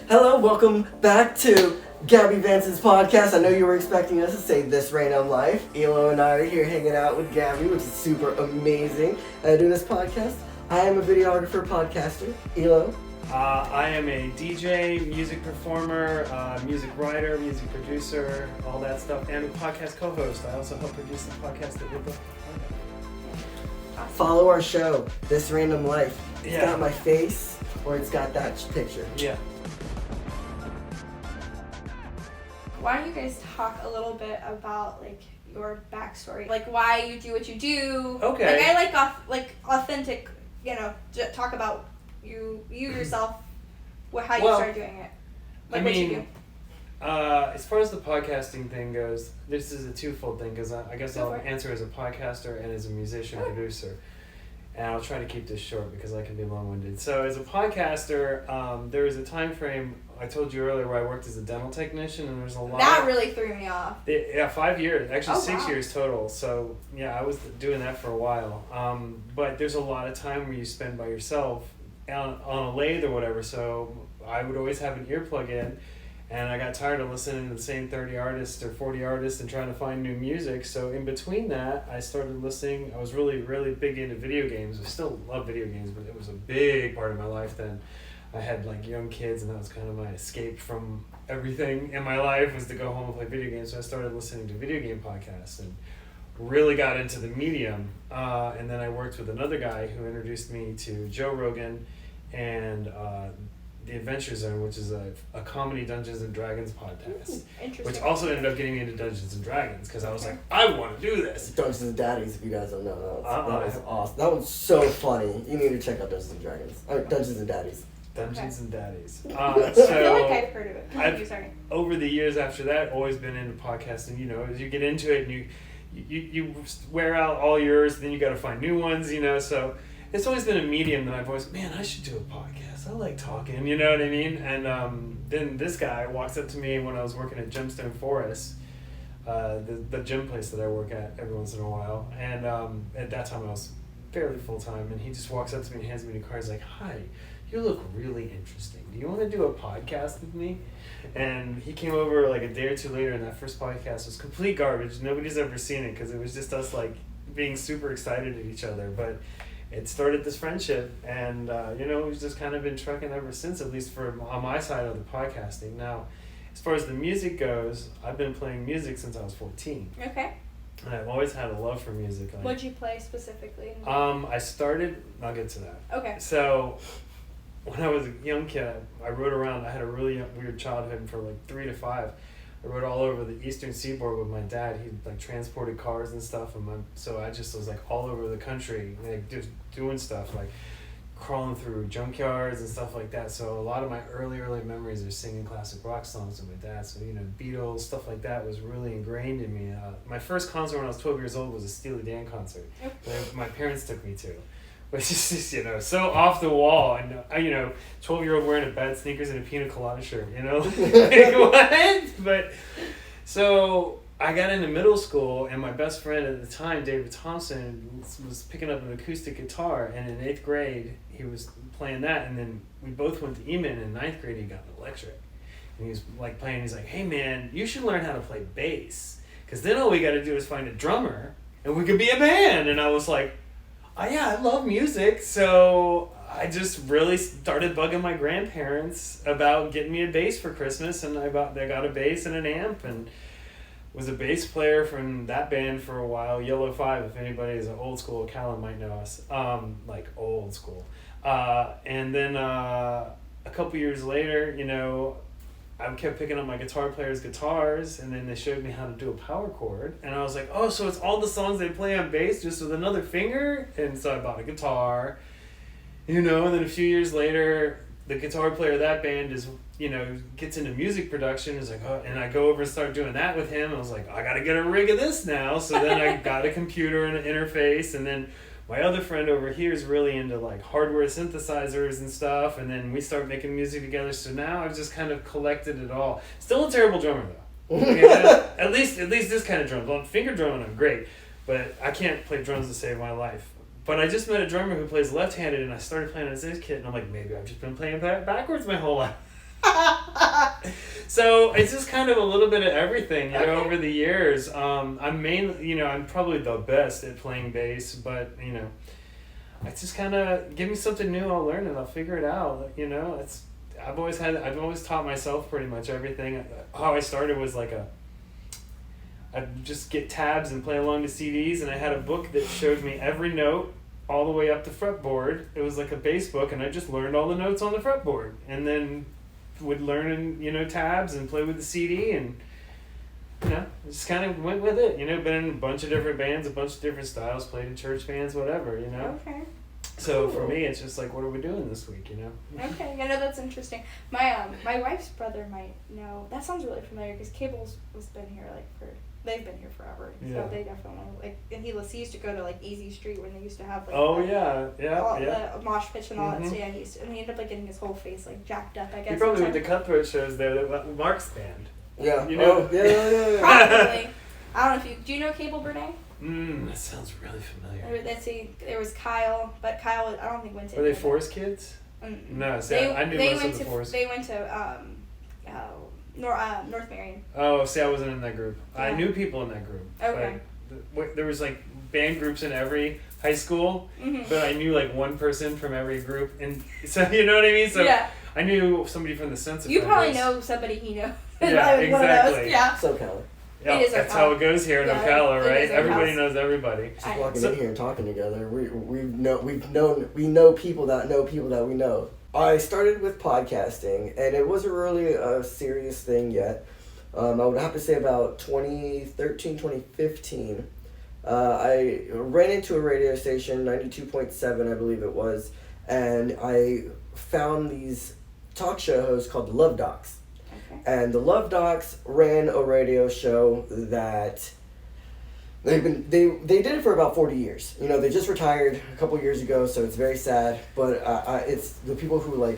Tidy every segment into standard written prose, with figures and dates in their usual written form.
Hello, welcome back to Gabby Vance's podcast. I know you were expecting us to say This Random Life. Elo and I are here hanging out with Gabby, which is super amazing. Doing this podcast. I am a videographer, podcaster. Elo. I am a DJ, music performer, music writer, music producer, all that stuff, and a podcast co-host. I also help produce the podcast that we're both on. Follow our show, This Random Life. It's Yeah. got my face, or it's got that picture. Yeah. Why don't you guys talk a little bit about your backstory, why you do what you do? Okay. I like authentic, talk about you yourself, how you started doing it, what you do. As far as the podcasting thing goes, this is a twofold thing because I guess I'll answer as a podcaster and as a musician producer. And I'll try to keep this short because I can be long-winded. So as a podcaster, there was a time frame, I told you earlier, where I worked as a dental technician, and there's a lot That really threw me off. Yeah, 5 years. Actually, 6 wow. years total. So, yeah, I was doing that for a while. But there's a lot of time where you spend by yourself on a lathe or whatever. So I would always have an earplug in, and I got tired of listening to the same 30 artists or 40 artists and trying to find new music. So in between that, I started listening. I was really, really big into video games. I still love video games, but it was a big part of my life then. I had young kids, and that was kind of my escape from everything in my life, was to go home and play video games. So I started listening to video game podcasts and really got into the medium. And then I worked with another guy who introduced me to Joe Rogan and The Adventure Zone, which is a comedy Dungeons and Dragons podcast, which also ended up getting me into Dungeons and Dragons because I was like, I want to do this. Dungeons and Daddies, if you guys don't know. That was awesome. That was so funny. You need to check out Dungeons and Dragons. Dungeons and Daddies. Dungeons and Daddies. I feel like I've heard of it. I've, sorry. Over the years after that, always been into podcasting. As you get into it and you wear out all yours, then you got to find new ones. So it's always been a medium that I've always, I should do a podcast. I like talking. You know what I mean? And then this guy walks up to me when I was working at Gemstone Forest, the gym place that I work at every once in a while. And at that time I was fairly full time, and he just walks up to me and hands me a card. He's like, "Hi, you look really interesting. Do you want to do a podcast with me?" And he came over a day or two later, and that first podcast was complete garbage. Nobody's ever seen it because it was just us being super excited at each other. But it started this friendship, and we've just kind of been trucking ever since, at least on my side of the podcasting. Now, as far as the music goes, I've been playing music since I was 14. Okay. And I've always had a love for music. What'd you play specifically? I started, I'll get to that. Okay. So, when I was a young kid, I rode around. I had a really weird childhood for 3 to 5. I rode all over the eastern seaboard with my dad. He transported cars and stuff, so I just was all over the country, just doing stuff, crawling through junkyards and stuff like that. So a lot of my early memories are singing classic rock songs with my dad. So Beatles, stuff like that was really ingrained in me. My first concert when I was 12 years old was a Steely Dan concert that my parents took me to. Which is just, so off the wall. And, 12-year-old wearing a bad sneakers and a pina colada shirt, what? But, so I got into middle school, and my best friend at the time, David Thompson, was picking up an acoustic guitar. And in 8th grade, he was playing that. And then we both went to Eman, and in 9th grade, he got an electric. And he was playing, he's like, "Hey, man, you should learn how to play bass. Because then all we got to do is find a drummer, and we could be a band." And I was like, "Oh, yeah, I love music." So I just really started bugging my grandparents about getting me a bass for Christmas, and they got a bass and an amp, and was a bass player from that band for a while, Yellow 5, if anybody is an old school, Callum might know us, old school. And then a couple years later, I kept picking up my guitar players' guitars, and then they showed me how to do a power chord, and I was like, "Oh, so it's all the songs they play on bass just with another finger?" And so I bought a guitar, and then a few years later, the guitar player of that band is, gets into music production, is like, "Oh," and I go over and start doing that with him. I was like, "I gotta get a rig of this now." So then I got a computer and an interface, and then my other friend over here is really into hardware synthesizers and stuff, and then we start making music together. So now I've just kind of collected it all. Still a terrible drummer though. At least this kind of drums. On finger drumming, I'm great, but I can't play drums to save my life. But I just met a drummer who plays left-handed, and I started playing as this kid, and I'm like, maybe I've just been playing backwards my whole life. So it's just kind of a little bit of everything, over the years. I'm mainly, I'm probably the best at playing bass, but, it's just kind of, give me something new, I'll learn it, I'll figure it out, I've always taught myself pretty much everything. How I started was like I'd just get tabs and play along to CDs, and I had a book that showed me every note all the way up to fretboard. It was like a bass book, and I just learned all the notes on the fretboard, and then would learn in, tabs and play with the CD, and just kind of went with it. Been in a bunch of different bands, a bunch of different styles, played in church bands, whatever. Okay. So for me, it's just like, what are we doing this week? Okay, that's interesting. My wife's brother might know. That sounds really familiar because Cable's has been here they've been here forever. Yeah. So they definitely and he used to go to Easy Street when they used to have the mosh pits and all that. So yeah, he ended up getting his whole face jacked up. I guess. He probably went to Cutthroat shows there. That Mark's band. Yeah. Yeah. Probably. I don't know if do you know Cable Burnett? That sounds really familiar. Let's see. There was Kyle, but Kyle I don't think went to. Were they Forest kids? No, I knew most of the Forest. They went to North Marion. Oh, see, I wasn't in that group. Yeah. I knew people in that group. Okay. But there was band groups in every high school, but I knew one person from every group, and so you know what I mean. So yeah. I knew somebody from the Sense. You probably know somebody he knows. Yeah, exactly. Yeah. So Ocala. Yeah, that's how it goes here in Ocala, right? Everybody knows everybody. Just walking in here and talking together. We know people that know people that we know. I started with podcasting, and it wasn't really a serious thing yet. I would have to say about 2013, 2015. I ran into a radio station, 92.7, I believe it was, and I found these talk show hosts called the Love Docs. And the Love Docs ran a radio show that they did it for about 40 years. They just retired a couple years ago, so it's very sad. But it's the people who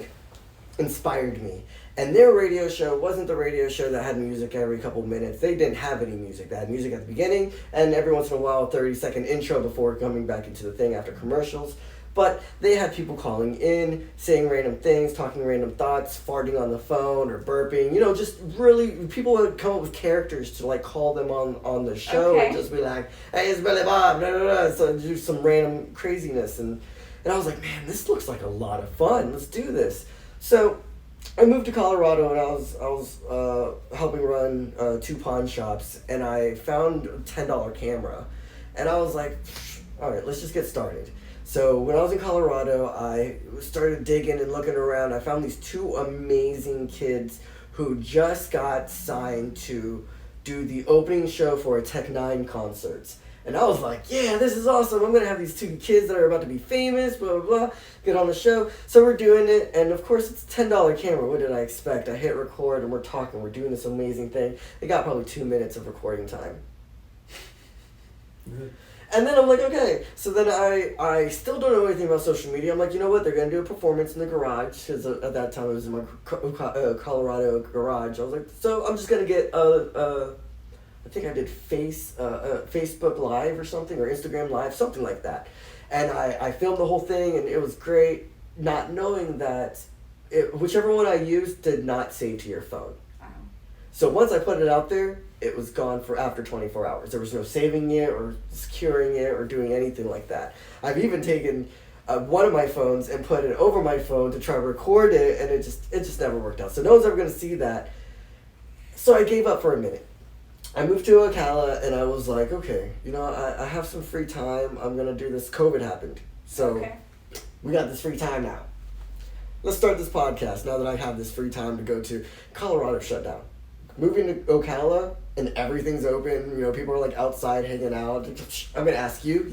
inspired me. And their radio show wasn't the radio show that had music every couple minutes. They didn't have any music. They had music at the beginning, and every once in a while, 30-second intro before coming back into the thing after commercials. But they had people calling in, saying random things, talking random thoughts, farting on the phone or burping. Just really, people would come up with characters to call them on the show and just be like, "Hey, it's Billy Bob," blah, blah, blah. So do some random craziness, and I was like, man, this looks like a lot of fun. Let's do this. So I moved to Colorado, and I was helping run 2 pawn shops, and I found a $10 camera, and I was like, all right, let's just get started. So when I was in Colorado, I started digging and looking around. I found these 2 amazing kids who just got signed to do the opening show for a Tech 9 concerts. And I was like, yeah, this is awesome. I'm going to have these 2 kids that are about to be famous, blah, blah, blah, get on the show. So we're doing it, and of course it's a $10 camera. What did I expect? I hit record, and we're talking. We're doing this amazing thing. They got probably 2 minutes of recording time. And then I'm like, okay. So then I still don't know anything about social media. I'm like, you know what? They're going to do a performance in the garage. Because at that time, it was in my Colorado garage. I was like, so I'm just going to get I think I did Facebook Live or something, or Instagram Live, something like that. And I filmed the whole thing, and it was great, not knowing that whichever one I used did not save to your phone. So once I put it out there, it was gone for after 24 hours. There was no saving it or securing it or doing anything like that. I've even taken one of my phones and put it over my phone to try to record it, and it just never worked out. So no one's ever going to see that. So I gave up for a minute. I moved to Ocala, and I was like, okay, I have some free time. I'm going to do this. COVID happened. So we got this free time now. Let's start this podcast now that I have this free time to go to. Colorado shut down. Moving to Ocala, and everything's open. People are outside hanging out. I'm going to ask you.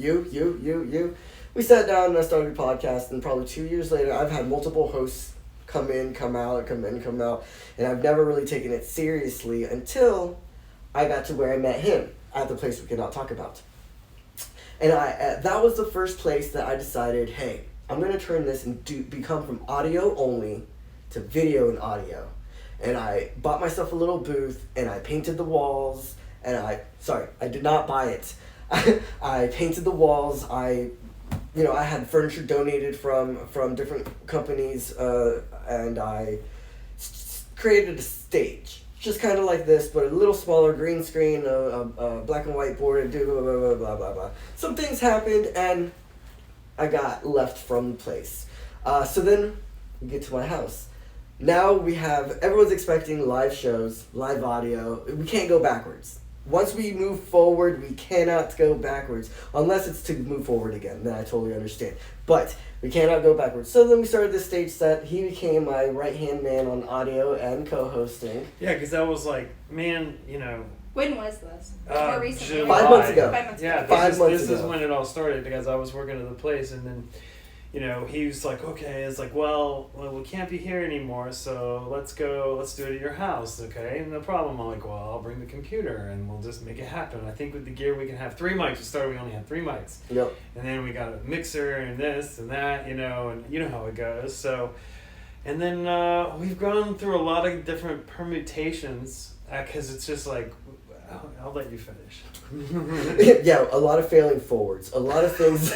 We sat down and I started a podcast, and probably 2 years later, I've had multiple hosts come in, come out, come in, come out, and I've never really taken it seriously until I got to where I met him at the place we cannot talk about. And that was the first place that I decided, hey, I'm going to turn this and become from audio only to video and audio. And I bought myself a little booth, and I painted the walls, and I did not buy it. I painted the walls. I had furniture donated from different companies, and I created a stage, just kind of like this, but a little smaller, green screen, a black and white board, and blah, blah, blah, blah, blah, blah. Some things happened, and I got left from the place. So then we get to my house. Now everyone's expecting live shows, live audio. We can't go backwards. Once we move forward, we cannot go backwards. Unless it's to move forward again, then I totally understand. But we cannot go backwards. So then we started this stage set. He became my right-hand man on audio and co-hosting. Yeah, because I was like, man, When was this? More recently? July. 5 months ago. 5 months ago. Yeah, this is ago. when it all started, because I was working at the place, and then, he was like, okay, it's like, well, we can't be here anymore, so let's do it at your house, okay? No problem. I'm like, well, I'll bring the computer, and we'll just make it happen. I think with the gear, we can have 3 mics. We started, we only had 3 mics. Yep. And then we got a mixer, and this, and that, and you know how it goes, so... And then we've gone through a lot of different permutations, because it's just like, I'll let you finish. Yeah, a lot of failing forwards. A lot of things.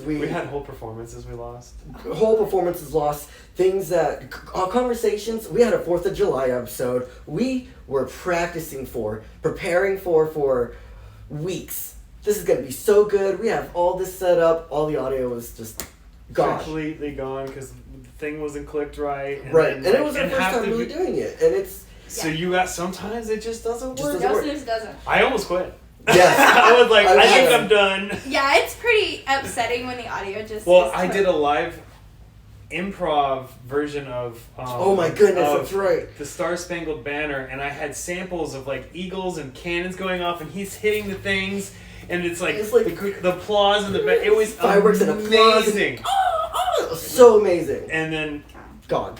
We had whole performances we lost. Whole performances lost. Things that conversations. We had a 4th of July episode. We were preparing for weeks. This is gonna be so good. We have all this set up. All the audio was just gone. Completely gone because the thing wasn't clicked right. And it was our first time really doing it, and it's. So you got sometimes it just doesn't work. It doesn't. I almost quit. Yes. I was like, I think I'm done. Yeah, it's pretty upsetting when the audio just. Well, I did a live improv version of. Oh my goodness, that's right. The Star Spangled Banner, and I had samples of like eagles and cannons going off, and he's hitting the things, and it's like the applause and the it was fireworks amazing. And so amazing. And then gone.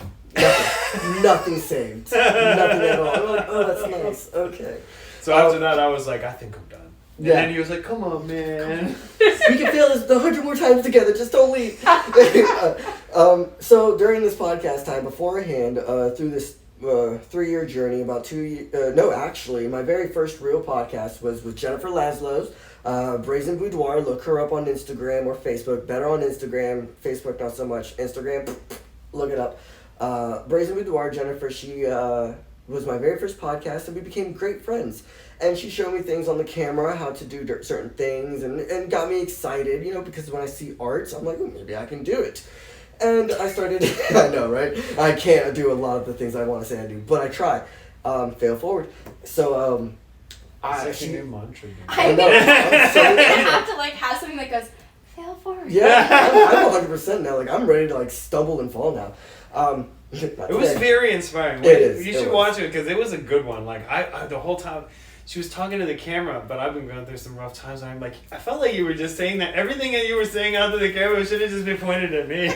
Nothing saved. Nothing at all. I'm like, oh, that's nice. Okay. So after that, I was like, I think I'm done. And Yeah. then he was like, come on, man. We can feel this 100 more times together. Just don't leave. So during this podcast time beforehand, through this 3-year journey, about 2 years, no, actually, my very first real podcast was with Jennifer Laszlo's Brazen Boudoir. Look her up on Instagram or Facebook. Better on Instagram. Facebook, not so much. Instagram, look it up. Brazen Boudoir, Jennifer, she was my very first podcast, and we became great friends. And she showed me things on the camera, how to do certain things, and got me excited, because when I see art, I'm like, maybe I can do it. And I started, I know, right? I can't do a lot of the things I want to say I do, but I try. Fail forward. So, It's like a new mantra. I know. I have to have something that goes, fail forward. Yeah, I'm 100% now. I'm ready to stumble and fall now. It was very inspiring. It is. You should watch it because it was a good one. I the whole time she was talking to the camera, but I've been going through some rough times, and I'm like, I felt like you were just saying that everything that you were saying out to the camera should have just been pointed at me.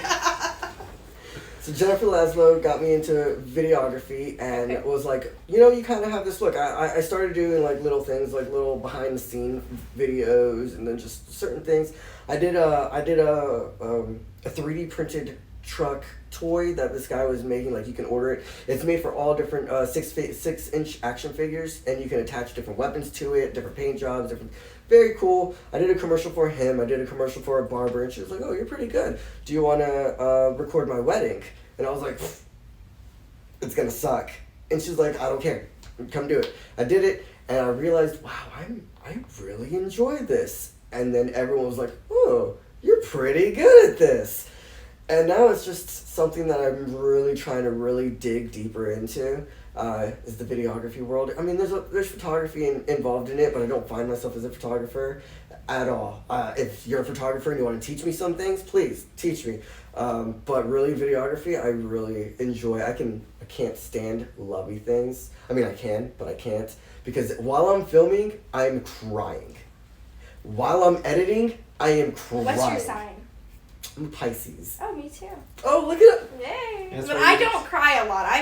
So Jennifer Laszlo got me into videography, and was like, you kind of have this look. I started doing little things, little behind the scene videos, and then just certain things. I did a 3D printed truck toy that this guy was making. You can order it. It's made for all different 6-inch action figures, and you can attach different weapons to it, different paint jobs, very cool. I did a commercial for him. I did a commercial for a barber, and she was like, oh, you're pretty good. Do you want to record my wedding? And I was like, it's gonna suck. And she was like, I don't care. Come do it. I did it, and I realized, wow, I really enjoy this. And then everyone was like, oh, you're pretty good at this. And now it's just something that I'm really trying to really dig deeper into, is the videography world. I mean, there's photography involved in it, but I don't find myself as a photographer at all. If you're a photographer and you want to teach me some things, please teach me. But really, videography, I really enjoy. I can't stand lovey things. I mean, I can, but I can't. Because while I'm filming, I'm crying. While I'm editing, I am crying. What's your sign? I'm a Pisces. Oh, me too. Oh, look at it. Yay. That's But what I it is. don't cry a lot. I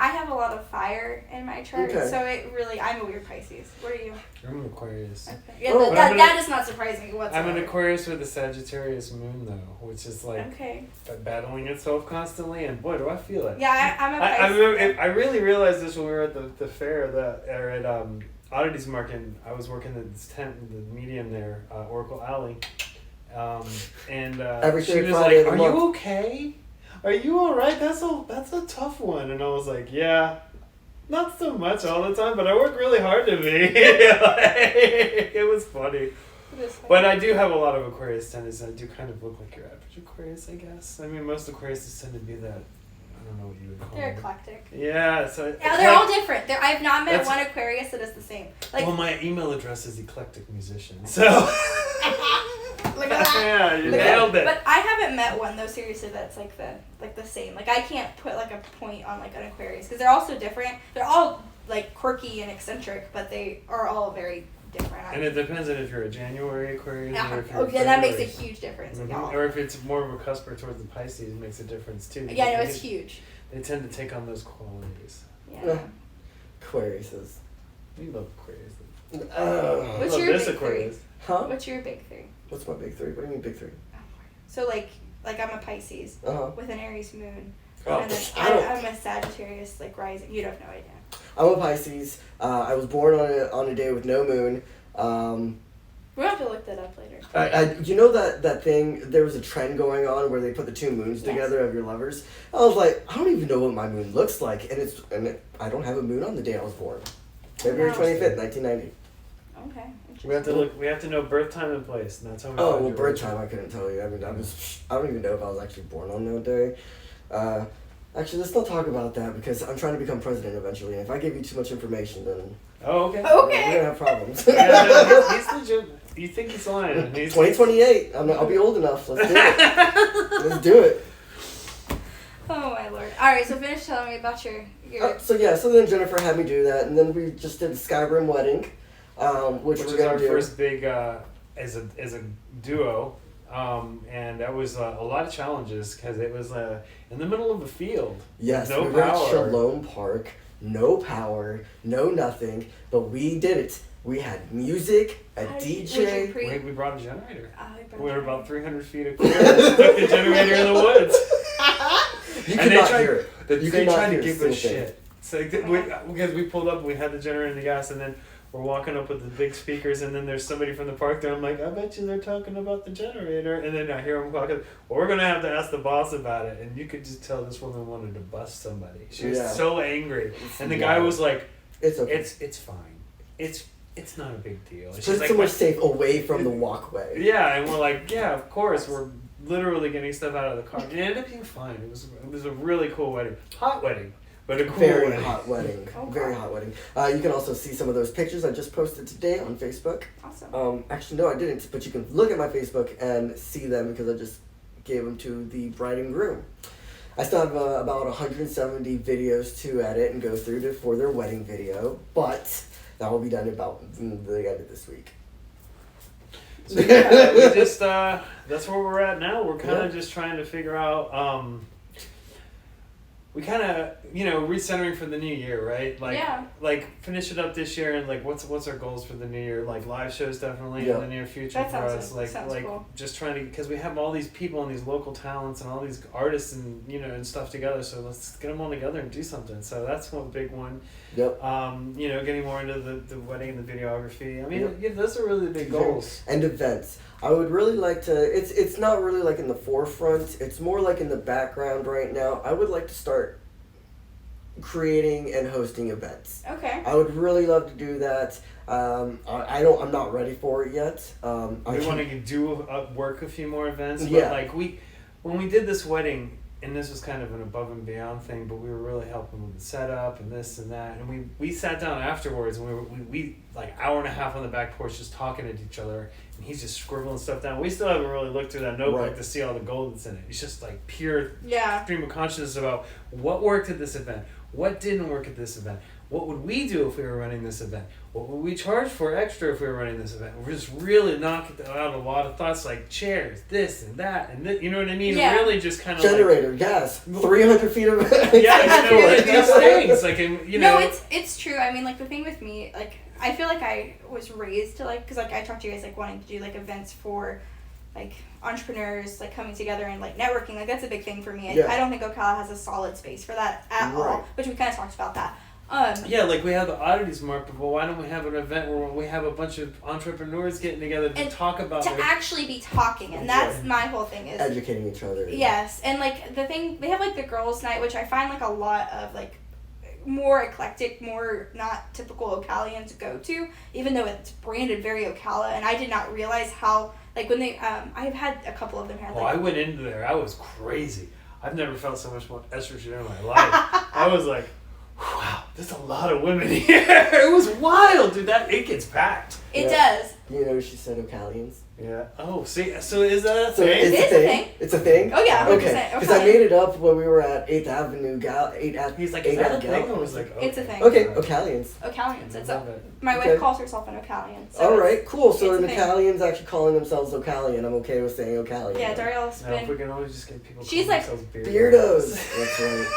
have a lot of fire in my chart, Okay. so I'm a weird Pisces. What are you? I'm an Aquarius. Okay. Yeah, Oh. that is not surprising whatsoever. I'm an Aquarius with a Sagittarius moon, though, which is Okay. battling itself constantly, and boy, do I feel it. Yeah, I'm a Pisces. I really realized this when we were at the fair, or at Oddities Market. I was working at this tent in the medium there, Oracle Alley, and Every she third was Friday like, of "Are the you month." okay? are you all right? That's a tough one. And I was like, yeah, not so much all the time, but I work really hard to be. It was funny. But I do have a lot of Aquarius tendencies. I do kind of look like your average Aquarius, I guess. I mean, most Aquariuses tend to be that, I don't know what you would call They're them. eclectic. Yeah, so Yeah, they're all different. I have not met one Aquarius that is the same. Like, well, my email address is eclectic musician, so. Look at that. Yeah, you nailed it. But I haven't met one though. Seriously, that's like the same. Like I can't put like a point on like an Aquarius because they're all so different. They're all like quirky and eccentric, but they are all very different. And it depends on if you're a January Aquarius or if you're yeah, that makes a huge difference. Mm-hmm. Or if it's more of a cusper towards the Pisces, it makes a difference too. Yeah, no, it's huge. They tend to take on those qualities. Yeah. Aquariuses. We love Aquarius. What's your big Aquarius. three? Huh? What's your big three? What's my big three? What do you mean big three? So like I'm a Pisces with an Aries moon, and then I'm a Sagittarius like rising. You'd have no idea. I'm a Pisces. I was born on a day with no moon. We'll have to look that up later. You know that thing, there was a trend going on where they put the two moons together of your lovers? I was like, I don't even know what my moon looks like, and I don't have a moon on the day I was born. February 25th, 1990. Okay. We have to look. We have to know birth time and place, and that's how we. Oh well, birth time I couldn't tell you. I mean, I don't even know if I was actually born on that day. Actually, let's not talk about that because I'm trying to become president eventually. And if I give you too much information, then okay. Okay. We're gonna have problems. Yeah, he's legit. You think he's lying? 2028. I'll be old enough. Let's do it. Let's do it. Oh my lord! All right, so finish telling me about your. So then Jennifer had me do that, and then we just did the Skyrim wedding, which was we're gonna our do. first big as a duo, and that was a lot of challenges because it was in the middle of a field. Yes, no we were at power. Shalom Park, no power, no nothing, but we did it. We had music, a DJ. We brought a generator. We were it. about 300 feet of clear. Took the generator in the woods. You could not hear it. They tried to give us shit. So because we pulled up and we had the generator and the gas, and then we're walking up with the big speakers, and then there's somebody from the park there. I'm like, I bet you they're talking about the generator. And then I hear them talking, well, we're going to have to ask the boss about it. And you could just tell this woman wanted to bust somebody. She was so angry. And the guy was like, it's okay. It's fine. It's not a big deal. Put it somewhere safe away from the walkway. Yeah, and we're like, yeah, of course. We're literally getting stuff out of the car. It ended up being fine. It was a really cool wedding. Hot wedding. But a cool Very wedding. hot wedding. Okay. Very hot wedding. You can also see some of those pictures I just posted today on Facebook. Awesome. Actually, no, I didn't. But you can look at my Facebook and see them because I just gave them to the bride and groom. I still have about 170 videos to edit and go through for their wedding video, but that will be done about the end of this week. So yeah, we just that's where we're at now. We're kind of just trying to figure out. We kind of, recentering for the new year, right? Like finish it up this year, and like what's our goals for the new year? Like live shows definitely in the near future for us. Like cool. Just trying to, because we have all these people and these local talents and all these artists and and stuff together. So let's get them all together and do something. So that's one big one. Yep. Getting more into the wedding and the videography. I mean, those are really the big goals. And events. I would really like to, it's not really like in the forefront, it's more like in the background right now. I would like to start creating and hosting events. Okay. I would really love to do that. I'm not ready for it yet. We want to do work a few more events, but when we did this wedding, and this was kind of an above and beyond thing, but we were really helping with the setup and this and that. And we sat down afterwards, and we like hour and a half on the back porch just talking to each other. And he's just scribbling stuff down. We still haven't really looked through that notebook to see all the gold that's in it. It's just like pure stream of consciousness about what worked at this event, what didn't work at this event. What would we do if we were running this event? What would we charge for extra if we were running this event? We're just really knocking out a lot of thoughts like chairs, this and that, and this, you know what I mean? Yeah. Really just kind of generator, gas, 300 feet of these things, like, No, it's true. I mean, like, the thing with me, like, I feel like I was raised to, like, because, like, I talked to you guys, like, wanting to do, like, events for, like, entrepreneurs, like, coming together and, like, networking. Like, that's a big thing for me. I don't think Ocala has a solid space for that at all, which we kind of talked about that. Yeah, like we have the oddities mark, but why don't we have an event where we have a bunch of entrepreneurs getting together to talk about to actually be talking, and that's my whole thing is educating each other. Yes, and like the thing they have like the girls' night, which I find like a lot of like more eclectic, more not typical Ocalians go to, even though it's branded very Ocala, and I did not realize how like when they I've had a couple of them here. I went into there, I was crazy. I've never felt so much more estrogen in my life. I was like, wow, there's a lot of women here. It was wild, dude. It gets packed. It does. You know, she said Ocalians. Yeah. Oh, see, so is that a So thing? it's a thing. It's a thing. Oh yeah, 100%. Okay. Because I made it up when we were at 8th Avenue He's like, is that a thing? I was like, it's a thing. Okay, Ocalians. Ocalians. It's Love it. my wife calls herself an Ocalian. So all right, cool. So an it's a thing. Ocalian's actually calling themselves Ocalian. I'm okay with saying Ocalian. Yeah, Dariel's Now, if we been. can always just get people She's calling like, themselves Beardos. That's right.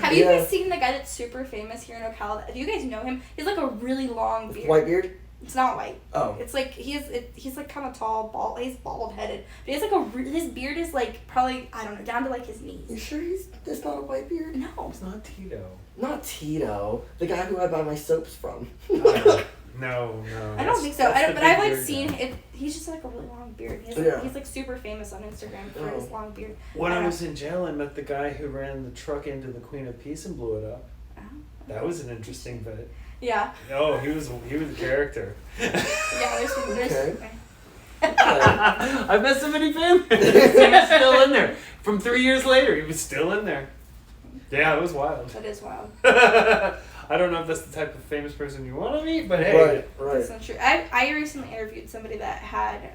Have you guys seen the guy that's super famous here in Ocala? Do you guys know him? He's like a really long beard. White beard? It's not white. Oh. It's like he's like kind of tall, bald. He's bald headed. But he has like his beard is like probably I don't know down to like his knees. You sure there's not a white beard? No. It's not Tito. Not Tito. The guy who I buy my soaps from. No. I don't think so. But I've like seen it. He's just like a really long beard. He's like super famous on Instagram for his long beard. When I was in jail, I met the guy who ran the truck into the Queen of Peace and blew it up. Oh. That was an interesting bit. Yeah. Oh, he was a character. Yeah, there's Okay. I've met so many famous. He was still in there. From 3 years later, he was still in there. Yeah, it was wild. That is wild. I don't know if that's the type of famous person you want to meet, but hey. Right. That's not true. I recently interviewed somebody that had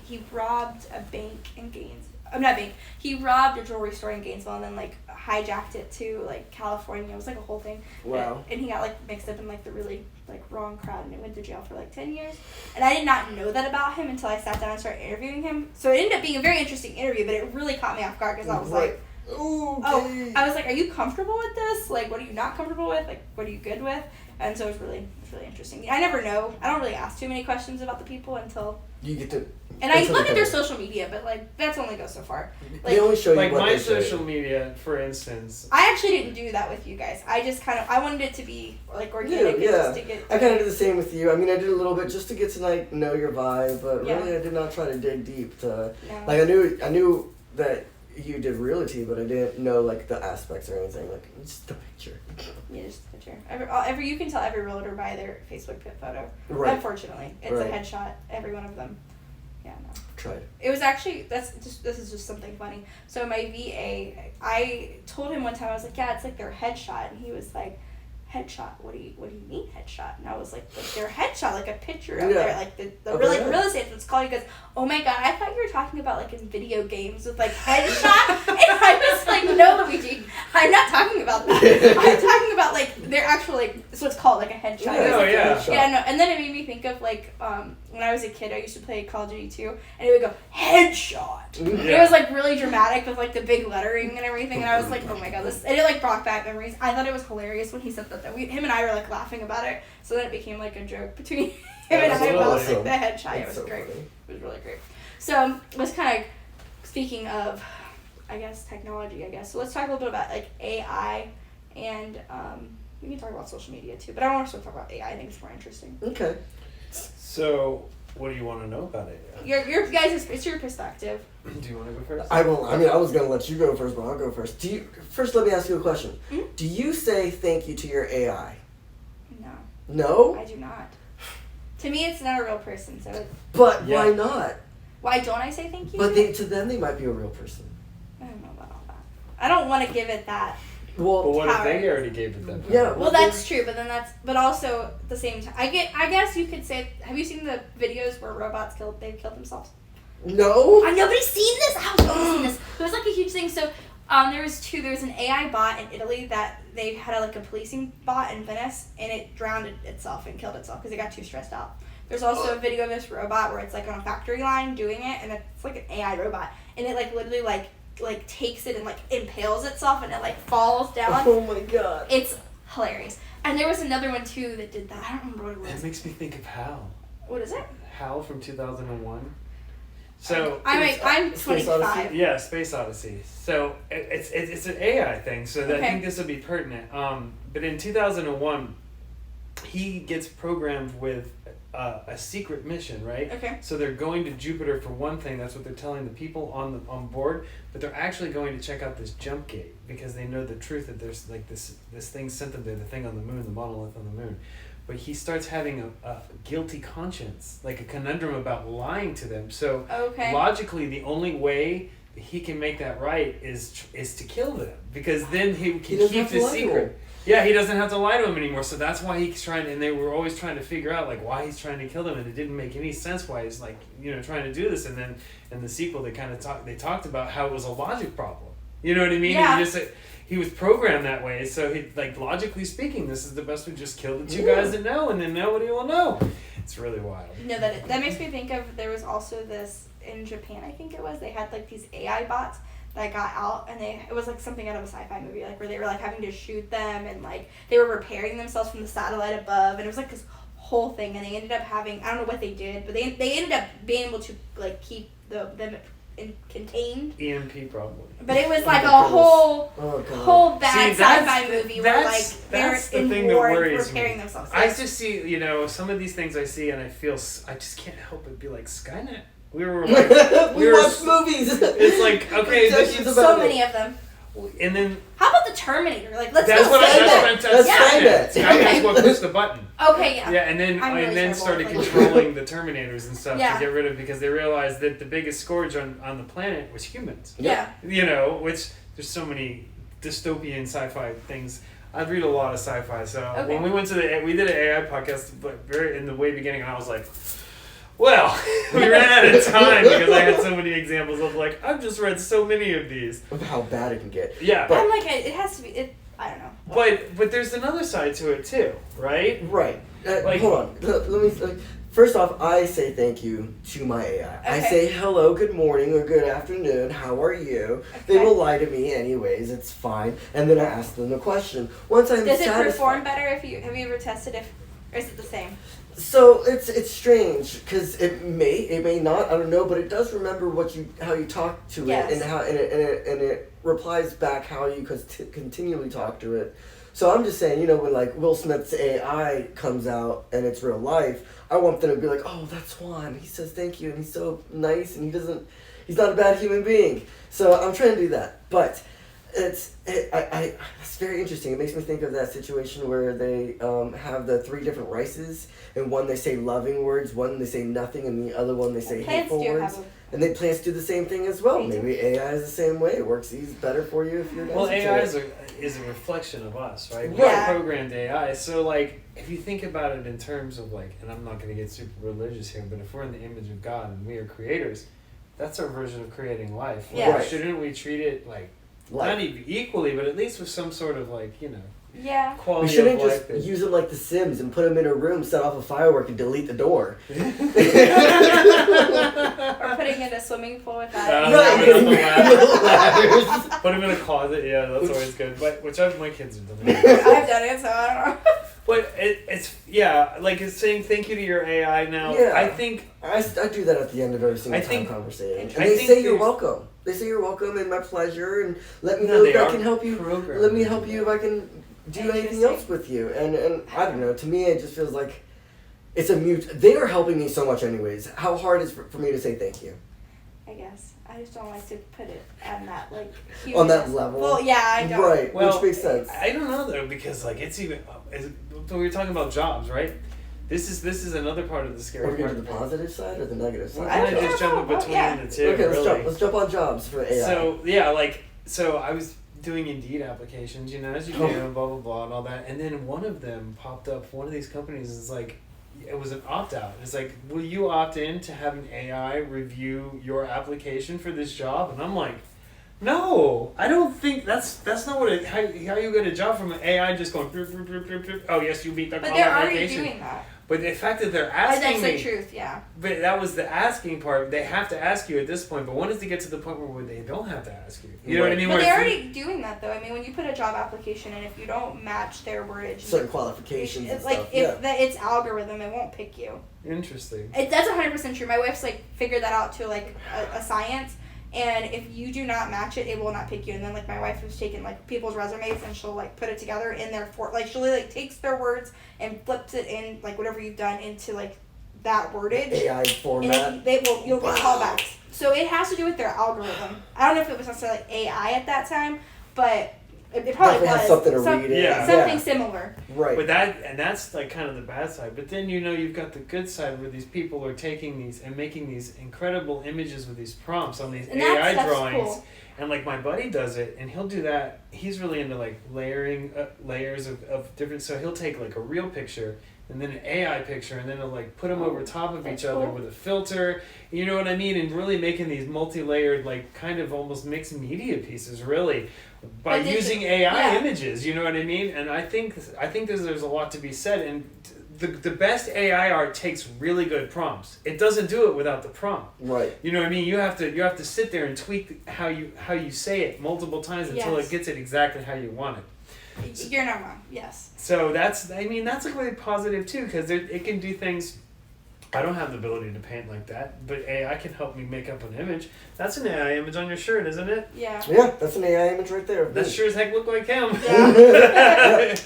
he robbed a bank in Gainesville. Not bank. He robbed a jewelry store in Gainesville and then like hijacked it to like California. It was like a whole thing. Wow. And he got like mixed up in like the really like wrong crowd and it went to jail for like 10 years. And I did not know that about him until I sat down and started interviewing him. So it ended up being a very interesting interview, but it really caught me off guard because I was like, okay. I was like, are you comfortable with this? Like, what are you not comfortable with? Like, what are you good with? And so it's really interesting. I never know. I don't really ask too many questions about the people until you get to. And I look at their social media, but like that's only goes so far. Like, they only show you like what my they show social you. media, for instance. I actually didn't do that with you guys. I just I wanted it to be like organic and just to get. I kind of did the same with you. I mean, I did a little bit just to get to like know your vibe, but really I did not try to dig deep. Like I knew that you did realty, but I didn't know like the aspects or anything. Like just the picture. Yeah, just the picture. Every you can tell every realtor by their Facebook photo. Right. Unfortunately, it's a headshot. Every one of them. Yeah, no. Tried. It was actually this is just something funny. So my VA, I told him one time I was like, yeah, it's like their headshot, and he was like, headshot? What do you mean headshot? And I was like their headshot, like a picture of their like the real estate. It's called. He goes, oh my god, I thought you were talking about like in video games with like headshot, and I was like, no, Luigi, I'm not talking about that. I'm talking about like their actual like it's what's called like a headshot. Yeah, no. And then it made me think of like when I was a kid, I used to play Call of Duty 2, and it would go headshot. Yeah. It was like really dramatic with like the big lettering and everything, and I was like, oh my god, this. And it like brought back memories. I thought it was hilarious when he said that. Him and I were like laughing about it, so then it became like a joke between him and I about like the headshot. It was so great. Funny. It was really great. So let's kind of speaking of, I guess technology. So let's talk a little bit about like AI, and we can talk about social media too. But I don't want to talk about AI. I think it's more interesting. Okay. So, what do you want to know about it? Your guys, it's your perspective. Do you want to go first? I won't. I mean, I was gonna let you go first, but I'll go first. First, let me ask you a question. Mm-hmm. Do you say thank you to your AI? No. No? I do not. To me, it's not a real person. So. But why not? Why don't I say thank you? But to them, they might be a real person. I don't know about all that. I don't want to give it that. Well, but what if they already gave it that? Yeah. Well, that's true, but also at the same time, I guess you could say. Have you seen the videos where robots killed themselves? No. Nobody's seen this. How's nobody seen this? It was like a huge thing. So there was an AI bot in Italy that they had like a policing bot in Venice, and it drowned itself and killed itself because it got too stressed out. There's also a video of this robot where it's like on a factory line doing it, and it's like an AI robot, and it like literally like takes it and like impales itself, and it like falls down. Oh my god. It's hilarious. And there was another one too that did that. I don't remember what it was. It makes me think of Hal. What is it? Hal from 2001. So I'm Space 25. yeah, Space Odyssey. So it's an AI thing. So I think this will be pertinent. But in 2001, he gets programmed with a secret mission, right? Okay. So they're going to Jupiter for one thing. That's what they're telling the people on board. But they're actually going to check out this jump gate because they know the truth that there's like this thing sent them there, the thing on the moon, the monolith on the moon. But he starts having a guilty conscience, like a conundrum about lying to them. So logically, the only way that he can make that right is to kill them, because then he can keep the secret. Yeah, he doesn't have to lie to him anymore. So that's why he's trying. And they were always trying to figure out like why he's trying to kill them, and it didn't make any sense why he's like trying to do this. And then in the sequel, they talked about how it was a logic problem. You know what I mean? Yeah. And he was programmed that way, so he like logically speaking, this is the best way. Just kill the two guys that know, and then nobody will know. It's really wild. No, that makes me think of, there was also this in Japan, I think it was. They had like these AI bots that got out, and it was like something out of a sci-fi movie, like where they were like having to shoot them, and like they were repairing themselves from the satellite above, and it was like this whole thing, and they ended up having, I don't know what they did, but they ended up being able to like keep them contained. EMP probably. But it was like a whole bad sci-fi movie where like they're in war repairing themselves. I just see, some of these things I see and I feel, I just can't help but be like, Skynet. We were like, we watched movies. It's like, okay, so many of them. And then how about the Terminator? Like, let's that's go. That's Skynet. Skynet's what pushed the button. Okay, yeah. Yeah, and then started controlling the Terminators and stuff to get rid of, because they realized that the biggest scourge on the planet was humans. Yeah. Which there's so many dystopian sci-fi things. I read a lot of sci-fi, so when we went to we did an AI podcast, but very in the way beginning, and I was like, well, we ran out of time because I had so many examples of like, I've just read so many of these. Of how bad it can get. Yeah. But I'm like, it has to be, I don't know. But there's another side to it too, right? Right. Hold on. Let me. First off, I say thank you to my AI. Okay. I say hello, good morning, or good afternoon. How are you? Okay. They will lie to me anyways. It's fine. And then I ask them the question. Once I'm Does satisfied. it perform better have you ever tested or is it the same? So it's strange because it may not, I don't know, but it does remember how you talk to it, and how and it replies back how you continually talk to it. So I'm just saying, when like Will Smith's AI comes out and it's real life, I want them to be like, oh, that's Juan. He says thank you and he's so nice and he's not a bad human being. So I'm trying to do that, but it's very interesting. It makes me think of that situation where they have the 3 different races, and one they say loving words, one they say nothing, and the other one they say hateful words. And plants do the same thing as well. Maybe AI is the same way. It works better for you if you're. Well, AI is a reflection of us, right? We Yeah. programmed AI. So like, if you think about it in terms of like, and I'm not going to get super religious here, but if we're in the image of God and we are creators, that's our version of creating life. Yeah. Like, shouldn't we treat it like not even equally, but at least with some sort of like, Yeah. quality We shouldn't of life? just use them like The Sims and put them in a room, set off a firework, and delete the door. Or putting in a swimming pool with that. Put them in a closet. Yeah, that's always good. But which my kids have done. I've done it, so I don't know. But it's like it's saying thank you to your AI now. Yeah. I think I do that at the end of every single conversation. And I they think say you're welcome. They say you're welcome and my pleasure, and let me know if I can help you. Let me help you if I can do anything else with you. And I don't know. To me, it just feels like it's a mute. They are helping me so much, anyways. How hard is it for me to say thank you? I guess. I just don't like to put it on that on that level. Well, yeah, I don't. Right, well, which makes sense. I don't know though, because like it's even. So we were talking about jobs, right? This is another part of the scary part. Are we going to the positive side or the negative side? We're kind of just jumping between the two. Okay, let's jump on jobs for AI. So yeah, so I was doing Indeed applications, as you do, blah blah blah, and all that, and then one of them popped up. One of these companies is like, it was an opt-out. It's like, will you opt in to have an AI review your application for this job? And I'm like, no, I don't think that's not what how you get a job from an AI just going, oh yes, you meet the But they're already application. doing that. But the fact that they're That's asking the me, truth, yeah. but that was the asking part. They have to ask you at this point. But when does it get to the point where they don't have to ask you? You know what I mean? But Where they're already doing that though. I mean, when you put a job application and if you don't match their wordage, certain qualifications and it's like stuff. if it's algorithm, it won't pick you. Interesting. That's 100% true. My wife's like figured that out to like a science. And if you do not match it, it will not pick you. And then like my wife has taken like people's resumes and she'll like put it together in their she'll like takes their words and flips it in like whatever you've done into like that wordage. AI format. And you'll get callbacks. So it has to do with their algorithm. I don't know if it was necessarily like AI at that time, but it probably Definitely has was something to read in. Yeah. something similar. Right. But that's like kind of the bad side. But then you've got the good side where these people are taking these and making these incredible images with these prompts on these And AI that's drawings. cool. And like my buddy does it, and he'll do that. He's really into like layering layers of different. So he'll take like a real picture and then an AI picture, and then he'll like put them over top of each other with a filter. You know what I mean? And really making these multi-layered, like kind of almost mixed media pieces, really, by using AI images. You know what I mean? And I think there's a lot to be said. And the best AI art takes really good prompts. It doesn't do it without the prompt. Right. You know what I mean? You have to sit there and tweak how you say it multiple times until it gets it exactly how you want it. You're not wrong. Yes. So that's a really positive too, because it can do things. I don't have the ability to paint like that, but AI can help me make up an image. That's an AI image on your shirt, isn't it? Yeah. Yeah, that's an AI image right there. That sure as heck look like him. Yeah. Yeah.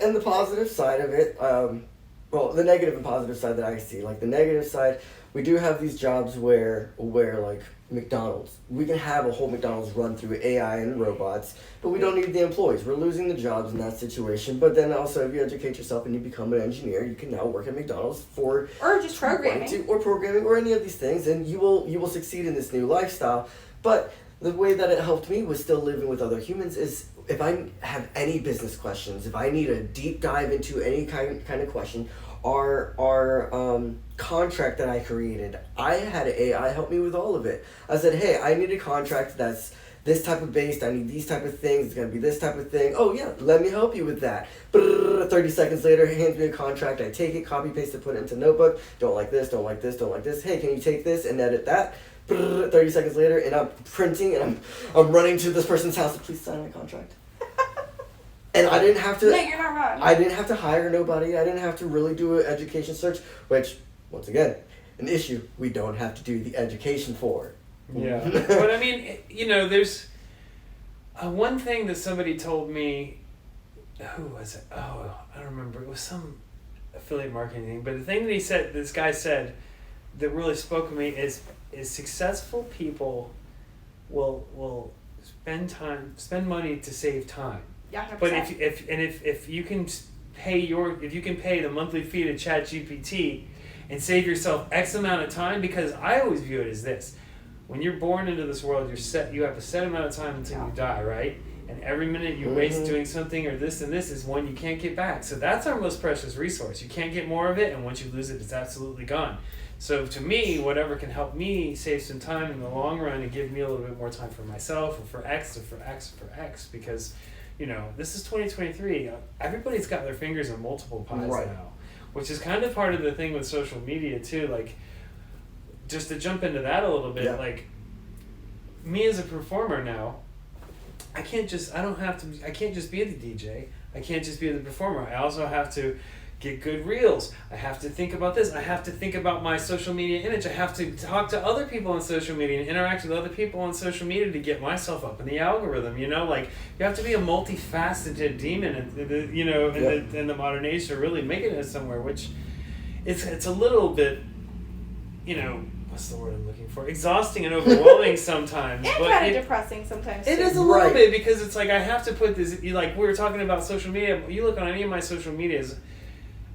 And the positive side of it, well, the negative and positive side that I see, like the negative side, we do have these jobs where like McDonald's, we can have a whole McDonald's run through AI and robots, but we don't need the employees. We're losing the jobs in that situation. But then also, if you educate yourself and you become an engineer, you can now work at McDonald's or just programming, or programming, or any of these things, and you will succeed in this new lifestyle. But the way that it helped me was still living with other humans is if I have any business questions, if I need a deep dive into any kind of question, our contract that I created, I had AI help me with all of it. I said, hey, I need a contract that's this type of based, I need these type of things, it's going to be this type of thing. Oh yeah, let me help you with that. 30 seconds later, he hands me a contract, I take it, copy paste it, put it into notebook, don't like this, don't like this, don't like this. Hey, can you take this and edit that? 30 seconds later, and I'm printing, and I'm running to this person's house to please sign my contract. And I didn't have to. No, you're not wrong. I didn't have to hire nobody. I didn't have to really do an education search, which, once again, an issue we don't have to do the education for. Yeah. But I mean, there's one thing that somebody told me. Who was it? Oh, I don't remember. It was some affiliate marketing thing. But the thing that this guy said, that really spoke to me is successful people will spend money to save time. Yeah, 100%. But if you can pay the monthly fee to ChatGPT and save yourself X amount of time, because I always view it as this: when you're born into this world, you have a set amount of time until you die, right? And every minute you waste doing something or this and this is one you can't get back. So that's our most precious resource. You can't get more of it, and once you lose it, it's absolutely gone. So to me, whatever can help me save some time in the long run and give me a little bit more time for myself, or for X, because this is 2023. Everybody's got their fingers in multiple pies now, which is kind of part of the thing with social media too. Like, just to jump into that a little bit, like me as a performer now, I can't just be the DJ. I can't just be the performer. I also have to get good reels. I have to think about this. I have to think about my social media image. I have to talk to other people on social media and interact with other people on social media to get myself up in the algorithm. Like, you have to be a multifaceted demon, in the modern age to really make it somewhere. Which it's a little bit, what's the word I'm looking for? Exhausting and overwhelming sometimes. And but kind of depressing sometimes. It is a little bit, because it's like I have to put this. Like we were talking about social media. You look on any of my social medias.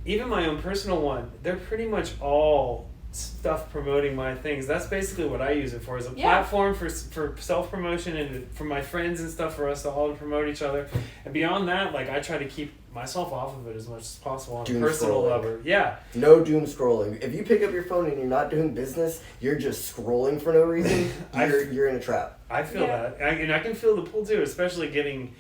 Even my own personal one, they're pretty much all stuff promoting my things. That's basically what I use it for, as a platform for self-promotion and for my friends and stuff, for us to all to promote each other. And beyond that, like, I try to keep myself off of it as much as possible on a personal level. Yeah. No doom scrolling. If you pick up your phone and you're not doing business, you're just scrolling for no reason, you're in a trap. I feel that. And I can feel the pull too, especially getting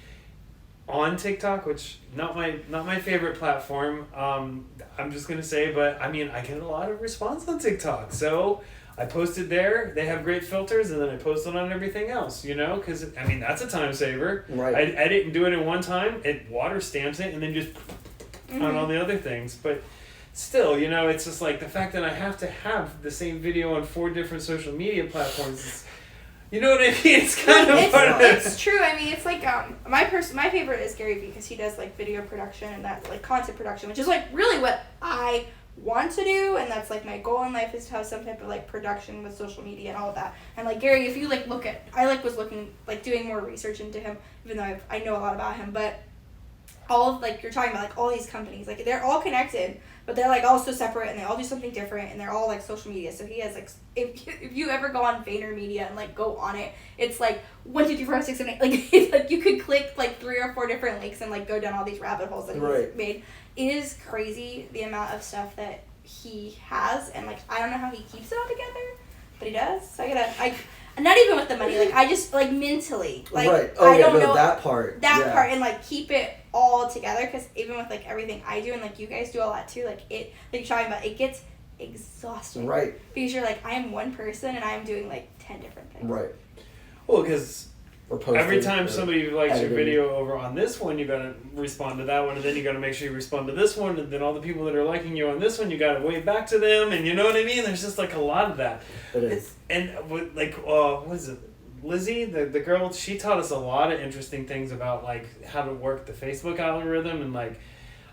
on TikTok, which not my favorite platform. I'm just gonna say, but I mean, I get a lot of response on TikTok, so I post it there. They have great filters, and then I post it on everything else. You know, because I mean that's a time saver. Right. I edit and do it in one time. It water stamps it, and then just on all the other things. But still, you know, it's just like the fact that I have to have the same video on 4 different social media platforms. Is, you know what I mean? It's kind of it's true. I mean, it's like my favorite is Gary Vee because he does like video production and that like content production, which is like really what I want to do, and that's like my goal in life is to have some type of like production with social media and all of that. And like Gary, if you like look at, I like was looking like doing more research into him, even though I know a lot about him, but all of like you're talking about like all these companies, like they're all connected, but they're like all so separate and they all do something different and they're all like social media. So he has like if you ever go on VaynerMedia and like go on it, it's like 1, 2, 3, 4, 5, 6, 7, 8. Like it's like you could click like 3 or 4 different links and like go down all these rabbit holes that he's made. It is crazy the amount of stuff that he has, and like I don't know how he keeps it all together, but he does. So not even with the money, like I just like mentally, like I don't know that part, and like keep it all together, because even with like everything I do and like you guys do a lot too, like it, like you're talking about, it gets exhausting, right? Because you're like, I am one person and I'm doing like 10 different things, right? Well, because every time posting, somebody likes editing your video over on this one, you gotta respond to that one, and then you gotta make sure you respond to this one, and then all the people that are liking you on this one, you gotta wave back to them, and you know what I mean? There's just like a lot of that. It is. And like, what is it? Lizzie, the girl, she taught us a lot of interesting things about like how to work the Facebook algorithm, and like,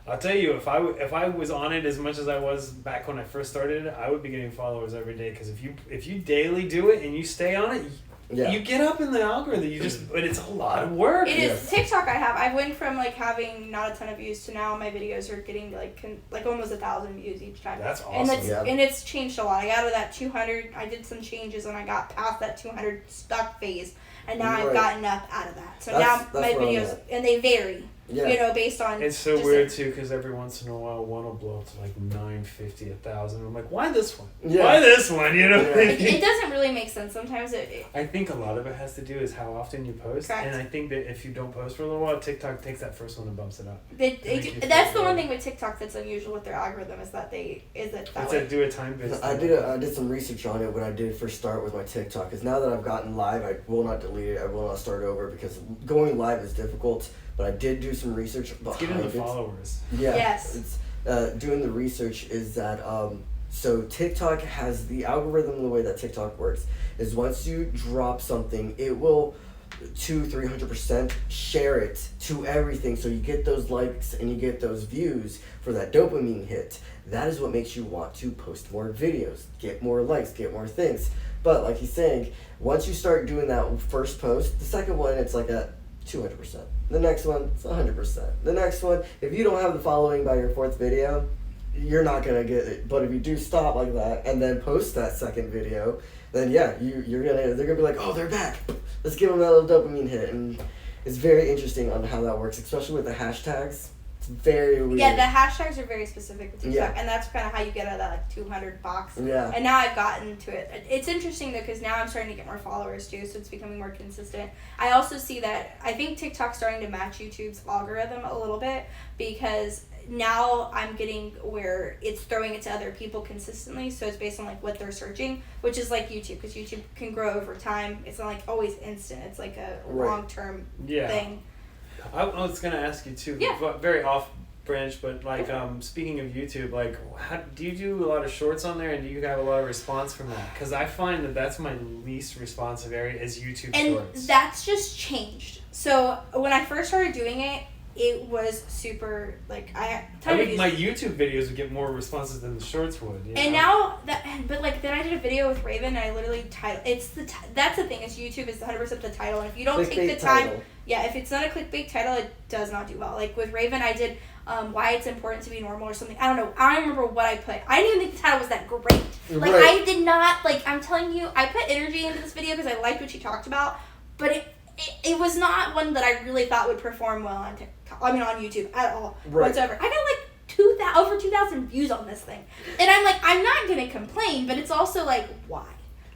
I'll tell you, if I was on it as much as I was back when I first started, I would be getting followers every day, because if you daily do it and you stay on it, you get up in the algorithm. But it's a lot of work. It is. TikTok I went from like having not a ton of views to now my videos are getting like almost 1,000 views each time. That's awesome. And it's changed a lot. I got out of that 200. I did some changes and I got past that 200 stuck phase, and now I've gotten up out of that. So now my videos, and they vary. Yeah. You know, based on... It's so weird, too, because every once in a while, one will blow up to, like, 950, 1,000. I'm like, why this one? Yeah. Why this one? You know? Yeah. It doesn't really make sense. Sometimes I think a lot of it has to do is how often you post. Correct. And I think that if you don't post for a little while, TikTok takes that first one and bumps it up. That's the one thing with TikTok that's unusual with their algorithm, is that do a time-based I did some research on it when I did first start with my TikTok, because now that I've gotten live, I will not delete it. I will not start over, because going live is difficult. But I did do some research behind it. Let's get into followers. Yeah. Yes. It's, doing the research is that, so TikTok has the algorithm, the way that TikTok works is once you drop something, it will 200-300% share it to everything. So you get those likes and you get those views for that dopamine hit. That is what makes you want to post more videos, get more likes, get more things. But like he's saying, once you start doing that first post, the second one, it's like a 200%. The next one, it's 100%. The next one, if you don't have the following by your 4th video, you're not gonna get it. But if you do stop like that and then post that second video, then yeah, they're gonna be like, oh, they're back. Let's give them that little dopamine hit. And it's very interesting on how that works, especially with the hashtags. It's very weird. Yeah, the hashtags are very specific with TikTok, and that's kind of how you get out of that like 200 box. Yeah. And now I've gotten to it. It's interesting though, because now I'm starting to get more followers too, so it's becoming more consistent. I also see that I think TikTok's starting to match YouTube's algorithm a little bit, because now I'm getting where it's throwing it to other people consistently, so it's based on like what they're searching, which is like YouTube, because YouTube can grow over time. It's not like always instant. It's like a long-term thing. I was gonna ask you too. Very off branch, but like speaking of YouTube, like do you do a lot of shorts on there, and do you have a lot of response from that? Because I find that that's my least responsive area is YouTube shorts. And that's just changed. So when I first started doing it, it was super like I think my YouTube videos would get more responses than the shorts would. And now but like then I did a video with Raven, and I literally that's the thing, is YouTube is 100% the title, and if you don't take the time, if it's not a clickbait title, it does not do well. Like with Raven, I did why it's important to be normal or something. I don't know. I don't remember what I put. I didn't even think the title was that great. Like I did not I'm telling you, I put energy into this video because I liked what she talked about, but it was not one that I really thought would perform well on TikTok. I mean, on YouTube at all whatsoever. I got like over 2,000 views on this thing, and I'm like, I'm not gonna complain, but it's also like, why?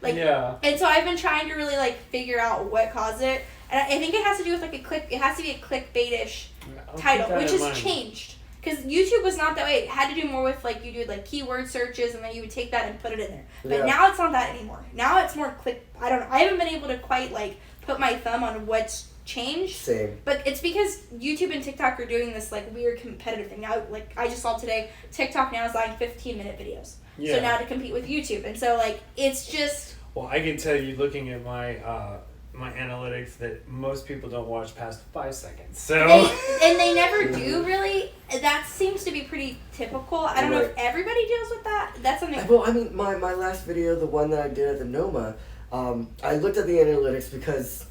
Like, yeah. And so I've been trying to really like figure out what caused it, and I think it has to do with like it has to be a clickbait-ish title, which has changed. Because YouTube was not that way. It had to do more with, like, you do, like, keyword searches, and then you would take that and put it in there. But now it's not that anymore. Now it's more I don't know. I haven't been able to quite, like, put my thumb on what's changed. Same. But it's because YouTube and TikTok are doing this, like, weird competitive thing. Now, like, I just saw today, TikTok now is allowing 15-minute videos. Yeah. So now to compete with YouTube. And so, like, it's just... Well, I can tell you, looking at my my analytics, that most people don't watch past 5 seconds. So they never do, really. That seems to be pretty typical. I don't know if everybody deals with that. That's something... Well, I mean, my last video, the one that I did at the NOMA, I looked at the analytics because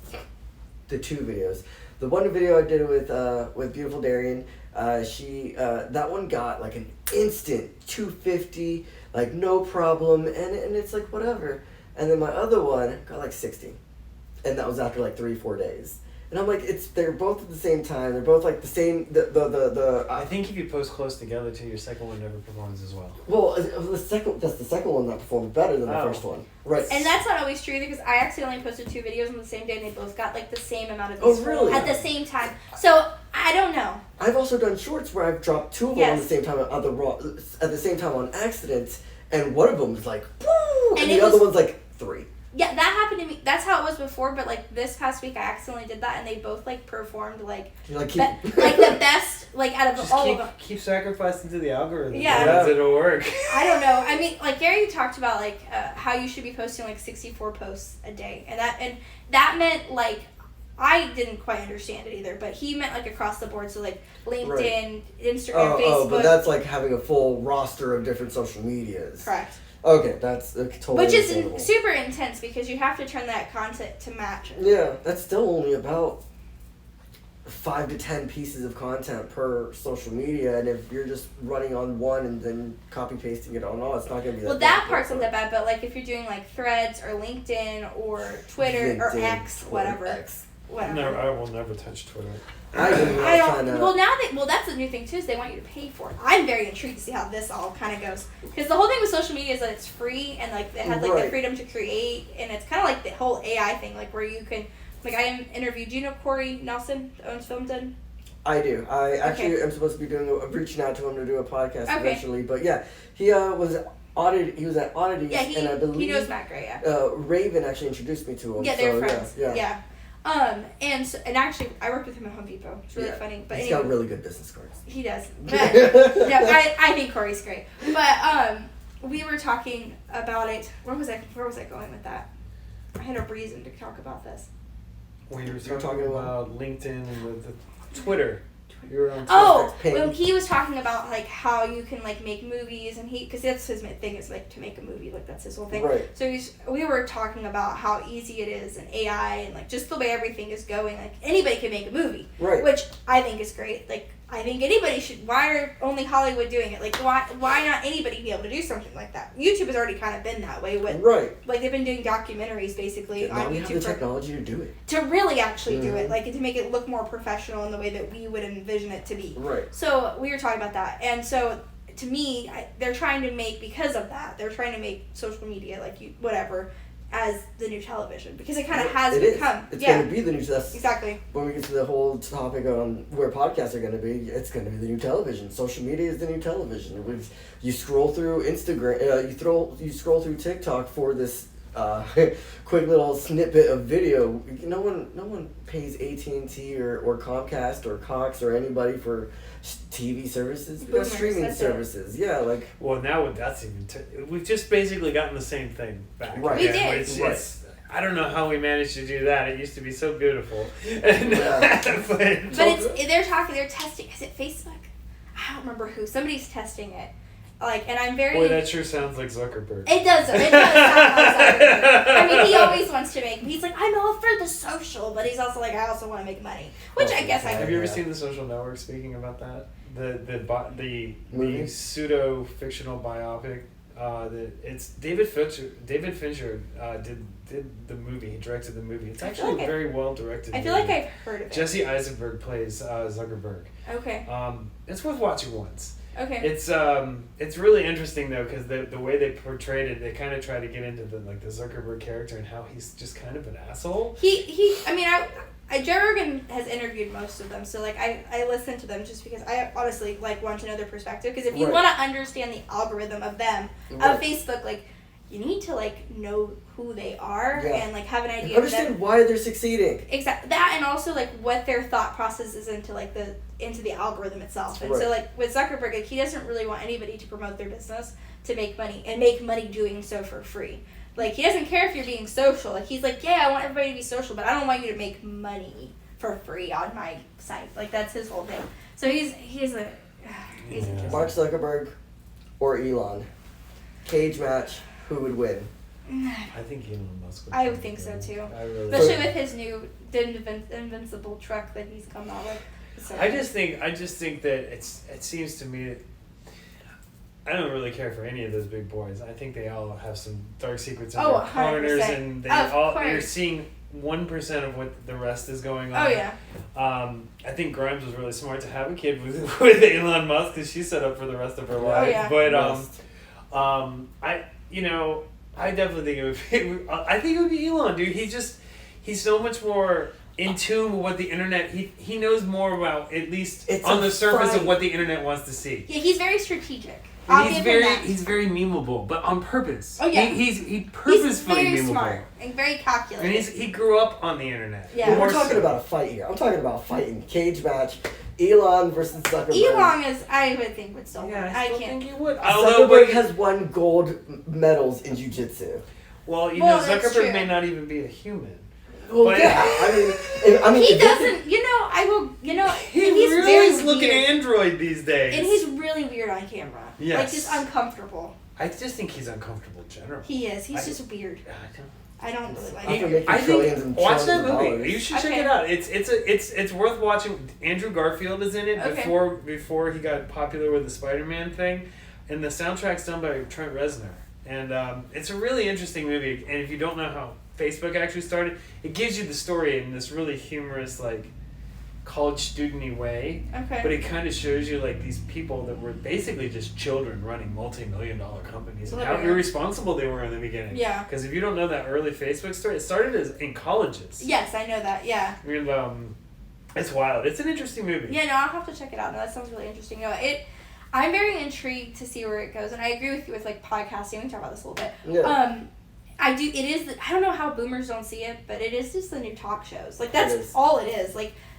the 2 videos. The one video I did with beautiful Darian, she that one got like an instant 250, like no problem, and it's like whatever. And then my other one got like 60. And that was after like 3-4 days. And I'm like, they're both at the same time. They're both like the same. I think if you post close together too, your second one never performs as well. Well, that's the second one that performed better than the first one, right? And that's not always true either, because I accidentally posted 2 videos on the same day, and they both got like the same amount of views at the same time. So I don't know. I've also done shorts where I've dropped 2 of them at the same time at the same time on accident, and one of them was like, woo, and the other one's like 3. Yeah, that happened to me. That's how it was before, but, like, this past week I accidentally did that, and they both, like, performed, like, like the best, like, out of all of them. Keep sacrificing to the algorithm. Yeah. It'll work. I don't know. I mean, like, Gary talked about, like, how you should be posting, like, 64 posts a day, and that meant, like, I didn't quite understand it either, but he meant, like, across the board, so, like, LinkedIn, Instagram, Facebook. Oh, but that's, like, having a full roster of different social medias. Correct. Okay, that's totally Which is super intense, because you have to turn that content to match it. Yeah, that's still only about 5 to 10 pieces of content per social media, and if you're just running on one and then copy pasting it on all, it's not going to be that Well, that part's not that bad, but like if you're doing like Threads or LinkedIn or Twitter or X, whatever. Whatever. I will never touch Twitter. I don't. Well, that's the new thing too, is they want you to pay for it. I'm very intrigued to see how this all kind of goes, because the whole thing with social media is that it's free, and like it has like the freedom to create, and it's kind of like the whole AI thing, like where you can, like I interviewed, do you know Corey Nelson, that owns Filmden? I do. I actually am supposed to be reaching out to him to do a podcast eventually, but yeah, he was audited. He was at Oddities, and I believe he knows Matt Gray. Yeah. Raven actually introduced me to him. Yeah, they're friends. Yeah. And actually, I worked with him at Home Depot. It's really funny. But he's got really good business cards. He does. But, I think Corey's great. But we were talking about it. Where was I going with that? I had a reason to talk about this. Well, you were talking about LinkedIn and the Twitter. You were on Twitter. Well, he was talking about like how you can like make movies, and because that's his thing, is like to make a movie, like that's his whole thing. Right. So we were talking about how easy it is, and AI, and like just the way everything is going. Like anybody can make a movie, right? Which I think is great. Like I think anybody should. Why are only Hollywood doing it? Like why not anybody be able to do something like that? YouTube has already kind of been that way with like they've been doing documentaries basically on YouTube. Have the technology to do it. To really actually do it, like to make it look more professional in the way that we would envision it to be. Right. So we were talking about that, and so to me, they're trying to make, because of that, they're trying to make social media whatever as the new television, because it kind of has become. It's going to be the new. That's exactly. When we get to the whole topic on where podcasts are going to be, it's going to be the new television. Social media is the new television. You scroll through Instagram, you scroll through TikTok for this quick little snippet of video. No one pays AT&T or Comcast or Cox or anybody for TV services. We got streaming services. Yeah, like. Well, now that's even. We've just basically gotten the same thing back. Right. We did. It's, I don't know how we managed to do that. It used to be so beautiful. But they're testing. Is it Facebook? I don't remember who. Somebody's testing it. Like, and I'm very. Boy, that sure sounds like Zuckerberg. It does. It does sound like Zuckerberg. I mean, he always wants to make. He's like, I'm all for the social, but he's also like, I also want to make money. Which I guess I. Have you ever seen The Social Network? Speaking about that, the pseudo fictional biopic. It's David Fincher. David Fincher did the movie. He directed the movie. It's actually a very well directed. I feel like I've heard of it. Jesse Eisenberg plays Zuckerberg. Okay. It's worth watching once. Okay. It's really interesting though, because the way they portrayed it, they kind of try to get into the Zuckerberg character and how he's just kind of an asshole. Joe Rogan has interviewed most of them, so like I listen to them just because I honestly like want to know their perspective. Because if you want to understand the algorithm of them of Facebook, like you need to like know who they are and like have an idea. Understand why they're succeeding. Exactly that, and also like what their thought process is into the algorithm itself. And so like with Zuckerberg, like he doesn't really want anybody to promote their business to make money and make money doing so for free. Like, he doesn't care if you're being social. Like, he's like, yeah, I want everybody to be social, but I don't want you to make money for free on my site. Like, that's his whole thing. So he's interesting. Mark Zuckerberg or Elon. Cage match, who would win? I think Elon Musk would. I would think so, too. Especially with his new invincible truck that he's come out with. So I just think that it seems to me that I don't really care for any of those big boys. I think they all have some dark secrets in their corners, and you're seeing 1% of what the rest is going on. Oh yeah. I think Grimes was really smart to have a kid with Elon Musk because she's set up for the rest of her life. Oh, yeah. But I definitely think it would. I think it would be Elon, dude. He's so much more in tune with what the internet. He knows more about, at least on the surface of what the internet wants to see. Yeah, he's very strategic. He's very memeable, but on purpose. Oh yeah, he purposefully he's very memeable. Smart and very calculated. And he grew up on the internet. Yeah, well, we're talking about a fight here. I'm talking about a fighting cage match. Elon versus Zuckerberg. Elon I would still win. I can't think he would. Zuckerberg has won gold medals in jiu-jitsu. Well, Zuckerberg may not even be a human. Well, but yeah, I mean, he doesn't. He's really is looking Android these days, and he's really weird on camera. Yes. Like just uncomfortable. I just think he's uncomfortable in general. He is. He's just weird. I don't really like him. I think watch that movie. You should check it out. It's worth watching. Andrew Garfield is in it before he got popular with the Spider-Man thing, and the soundtrack's done by Trent Reznor, and it's a really interesting movie. And if you don't know how Facebook actually started, it gives you the story in this really humorous college student-y way. Okay. But it kind of shows you these people that were basically just children running multi-million-dollar companies and how irresponsible they were in the beginning. Yeah. Because if you don't know that early Facebook story, it started in colleges. Yes, I know that. Yeah. And it's wild. It's an interesting movie. Yeah, no, I'll have to check it out. No, that sounds really interesting. I'm very intrigued to see where it goes, and I agree with you with podcasting. We can talk about this a little bit. Yeah. I do. It is. I don't know how boomers don't see it, but it is just the new talk shows. That's all it is.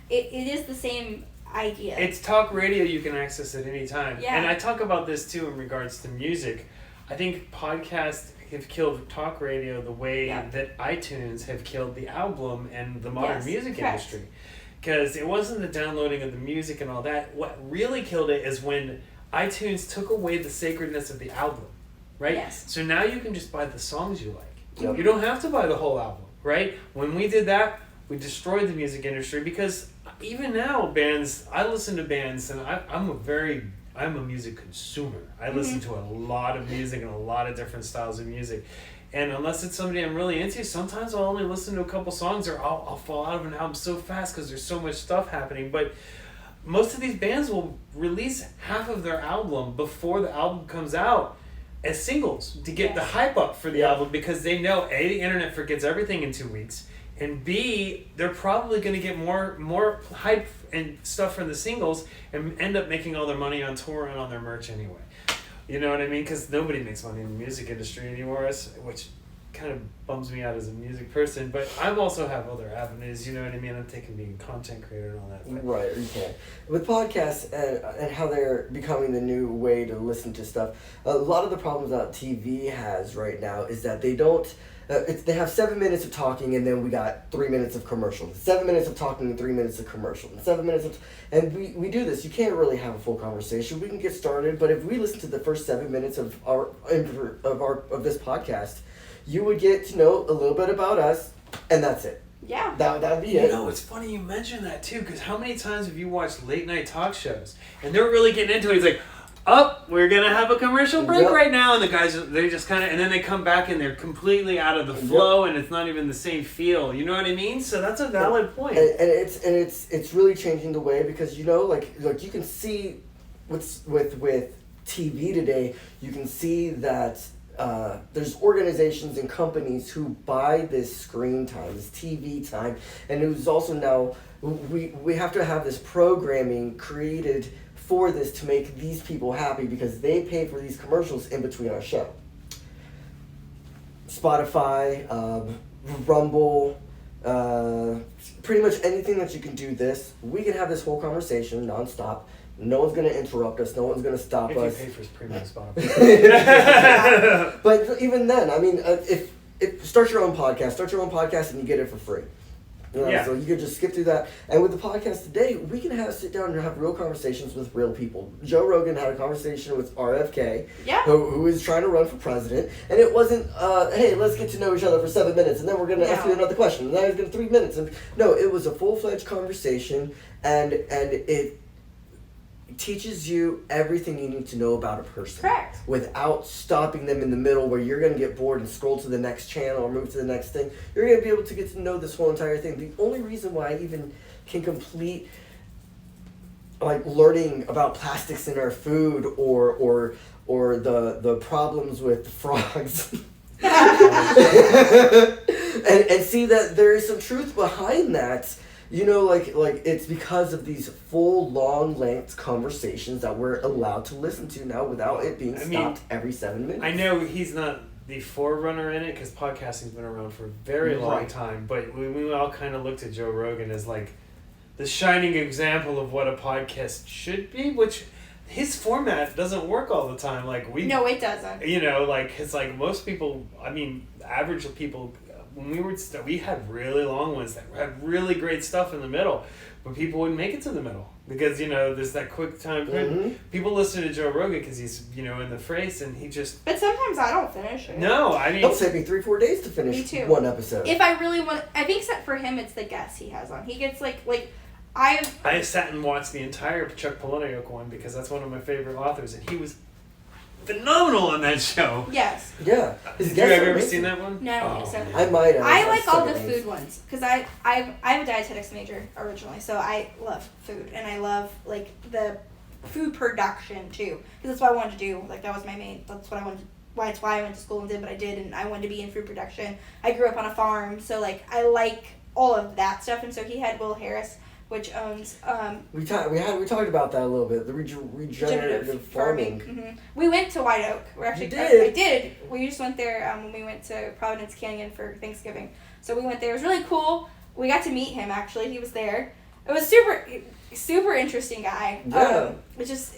It is the same idea. It's talk radio you can access at any time. Yeah. And I talk about this too in regards to music. I think podcasts have killed talk radio the way that iTunes have killed the album and the modern music industry. Because it wasn't the downloading of the music and all that. What really killed it is when iTunes took away the sacredness of the album, right? Yes. So now you can just buy the songs you like. Yep. You don't have to buy the whole album, right? When we did that, we destroyed the music industry because even now I listen to bands and I'm a music consumer. I listen to a lot of music and a lot of different styles of music. And unless it's somebody I'm really into, sometimes I'll only listen to a couple songs or I'll fall out of an album so fast because there's so much stuff happening. But most of these bands will release half of their album before the album comes out as singles to get the hype up for the album because they know A, the internet forgets everything in 2 weeks, and B, they're probably going to get more hype and stuff from the singles and end up making all their money on tour and on their merch anyway. You know what I mean? Because nobody makes money in the music industry anymore, which kind of bums me out as a music person. But I also have other avenues, you know what I mean? I'm taking being a content creator and all that. But. Right, you can. With podcasts and how they're becoming the new way to listen to stuff, a lot of the problems that TV has right now is that they don't... they have 7 minutes of talking and then we got 3 minutes of commercial. 7 minutes of talking and 3 minutes of commercial. And 7 minutes of... And we do this. You can't really have a full conversation. We can get started, but if we listen to the first 7 minutes of this podcast, you would get to know a little bit about us, and that's it. Yeah. That'd be it. It's funny you mention that too, because how many times have you watched late night talk shows and they're really getting into it? It's like, we're going to have a commercial break right now. And the guys, they just kind of, and then they come back and they're completely out of the flow and it's not even the same feel. You know what I mean? So that's a valid point. And it's really changing the way because, you can see with TV today, you can see that there's organizations and companies who buy this screen time, this TV time, and it was also now we have to have this programming created for this to make these people happy because they pay for these commercials in between our show. Spotify, Rumble, pretty much anything that you can do this, we can have this whole conversation nonstop. No one's going to interrupt us. No one's going to stop us. If you pay for his premium Spotify. But even then, I mean, if start your own podcast and you get it for free. You know, Yeah. So you could just skip through that. And with the podcast today, we can sit down and have real conversations with real people. Joe Rogan had a conversation with RFK, Yeah. who is trying to run for president. And it wasn't, hey, let's get to know each other for 7 minutes, and then we're going to ask you another question. And then it's going to 3 minutes. And no, it was a full-fledged conversation, and it teaches you everything you need to know about a person. Correct. Without stopping them in the middle where you're going to get bored and scroll to the next channel or move to the next thing. You're going to be able to get to know this whole entire thing. The only reason why I even can complete learning about plastics in our food or the problems with frogs and see that there is some truth behind that. You know, like it's because of these full, long length conversations that we're allowed to listen to now without it being stopped every 7 minutes. I know he's not the forerunner in it because podcasting's been around for a very long time, but we all kind of looked at Joe Rogan as like the shining example of what a podcast should be, which his format doesn't work all the time. No, it doesn't. You know, it's like most people, I mean, average people, when we had really long ones that had really great stuff in the middle, but people wouldn't make it to the middle because, you know, there's that quick time. Mm-hmm. People listen to Joe Rogan because he's, you know, in the phrase and he just... But sometimes I don't finish it. No, I mean... It'll take me 3-4 days to finish one episode. If I really want... I think except for him, it's the guests he has on. He gets I sat and watched the entire Chuck Palahniuk one because that's one of my favorite authors, and he was phenomenal on that show. Yes. Yeah. Have you ever seen that one? No, I don't think so. I might have. I like all the food ones because I'm a dietetics major originally, so I love food and I love the food production too because that's what I wanted to do. That was my main. That's what I wanted. That's why I went to school and did what I did, and I wanted to be in food production. I grew up on a farm, so I like all of that stuff, and so he had Will Harris, which owns we talked about that a little bit, the regenerative farming. Mm-hmm. We went to White Oak. We're actually I did. We just went there when we went to Providence Canyon for Thanksgiving. So we went there. It was really cool. We got to meet him actually. He was there. It was super interesting guy. Yeah.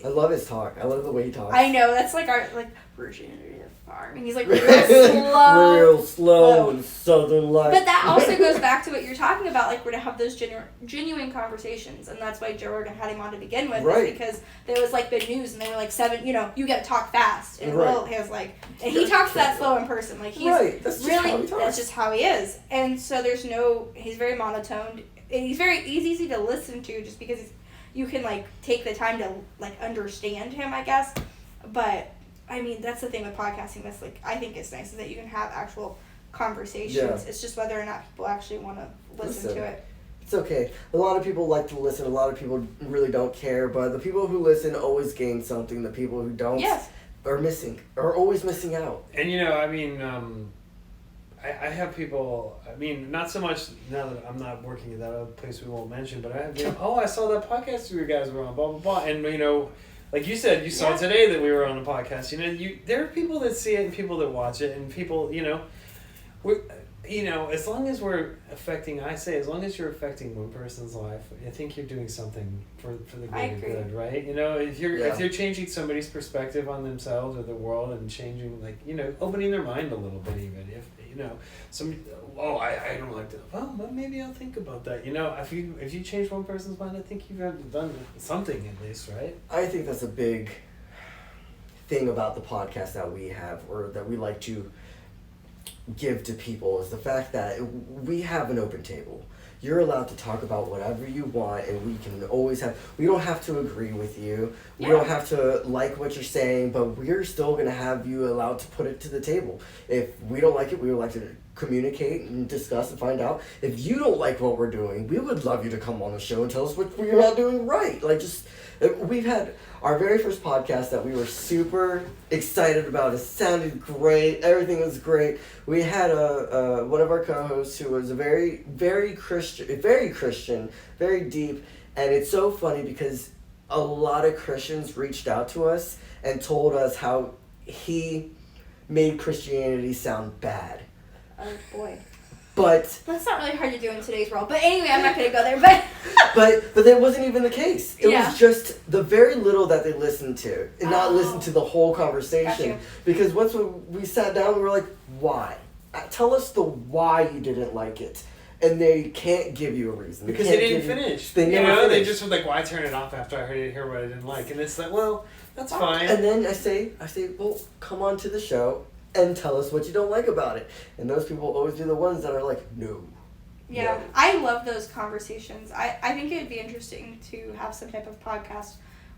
I love his talk. I love the way he talks. I know, that's our regenerative farm. And he's real slow and southern like. But that also goes back to what you're talking about, we're to have those genuine conversations, and that's why Joe Rogan had him on to begin with, right? Because there was the news, and they were 7, you got to talk fast, and Will has and he talks that slow in person, he's that's that's just how he is, and so he's very monotone, and he's very easy to listen to, just because you can take the time to understand him, I guess, but. I mean, that's the thing with podcasting that's, I think it's nice, is that you can have actual conversations. Yeah. It's just whether or not people actually want to listen to it. It's okay. A lot of people like to listen. A lot of people really don't care. But the people who listen always gain something. The people who don't are always missing out. And, I mean, I have people, not so much now that I'm not working at that other place we won't mention, but I have, I saw that podcast you guys were on, blah, blah, blah. And, like you said, you saw today that we were on a podcast. There are people that see it and people that watch it, and people, as long as as long as you're affecting one person's life, I think you're doing something for the greater good, right? If you're changing somebody's perspective on themselves or the world and changing, opening their mind a little bit, even if I don't like that. Well, maybe I'll think about that. If you change one person's mind, I think you've done something at least, right? I think that's a big thing about the podcast that we have, or that we like to give to people, is the fact that we have an open table. You're allowed to talk about whatever you want, and we don't have to agree with you. We don't have to like what you're saying, but we're still going to have you allowed to put it to the table. If we don't like it, we would like to communicate and discuss and find out. If you don't like what we're doing, we would love you to come on the show and tell us what we're not doing right. We've had our very first podcast that we were super excited about. It sounded great. Everything was great. We had one of our co-hosts who was a very Christian, very deep. And it's so funny because a lot of Christians reached out to us and told us how he made Christianity sound bad. Oh boy. But that's not really hard to do in today's world. But anyway, I'm not going to go there. But but that wasn't even the case. It was just the very little that they listened to, and not listen to the whole conversation. Because once we sat down, we were like, "Why? Tell us the why you didn't like it." And they can't give you a reason. Because they didn't finish. They they just were like, "Why turn it off after I hear what I didn't like?" And it's like, well, that's fine. And then I say, well, come on to the show and tell us what you don't like about it. And those people always be the ones that are like, no. Yeah, no. I love those conversations. I think it would be interesting to have some type of podcast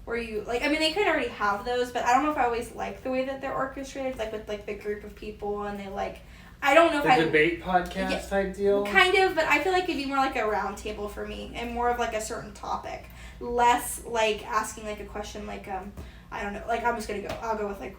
where you, like, I mean, they could already have those, but I don't know if I always like the way that they're orchestrated, like with, like, the group of people, and they, like, I don't know if the debate podcast type deal? Kind of, but I feel like it'd be more like a round table for me, and more of, like, a certain topic. Less, like, asking, like, a question, like, I don't know, like, I'll go with, like,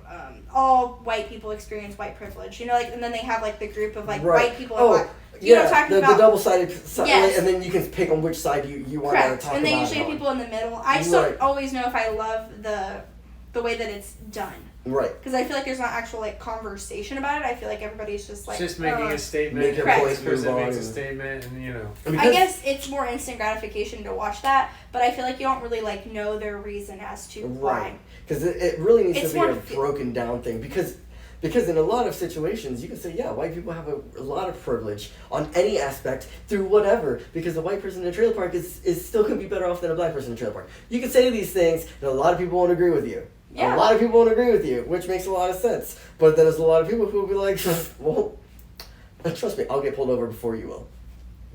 all white people experience white privilege, you know, like, and then they have, like, the group of, like, white people and black. You know what I'm talking about? The double-sided side, yes. And then you can pick on which side you want to talk about. And they usually have people in the middle. I just don't always know if I love the way that it's done. Right. Because I feel like there's not actual, like, conversation about it. I feel like everybody's just, like... Just making a statement. Make your point, this person makes a statement, and, you know... I guess it's more instant gratification to watch that, but I feel like you don't really, like, know their reason as to why. Because it really needs to be a broken down thing. Because in a lot of situations, you can say, yeah, white people have a lot of privilege on any aspect through whatever. Because a white person in a trailer park is still going to be better off than a black person in a trailer park. You can say these things, and a lot of people won't agree with you. Yeah. A lot of people won't agree with you, which makes a lot of sense. But then there's a lot of people who will be like, well, trust me, I'll get pulled over before you will.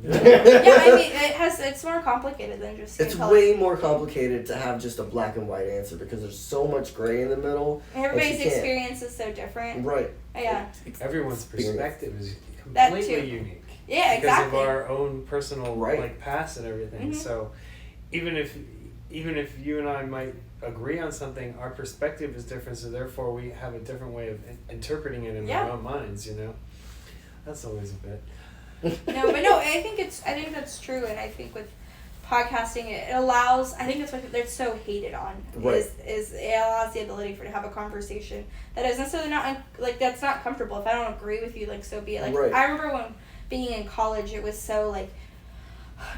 Yeah, I mean, it's more complicated than just... It's way more complicated to have just a black and white answer because there's so much gray in the middle. Everybody's experience is so different. Right. Yeah. Everyone's perspective is completely unique. Yeah, exactly. Because of our own personal like past and everything. Mm-hmm. So even if you and I might agree on something, our perspective is different, so therefore we have a different way of interpreting it in our own minds, you know? That's always a bit... No, I think that's true, and I think with podcasting, it allows, I think that's why they're so hated on, is it allows the ability to have a conversation that is necessarily not, like, that's not comfortable. If I don't agree with you, like, so be it. Like, I remember when being in college, it was so, like,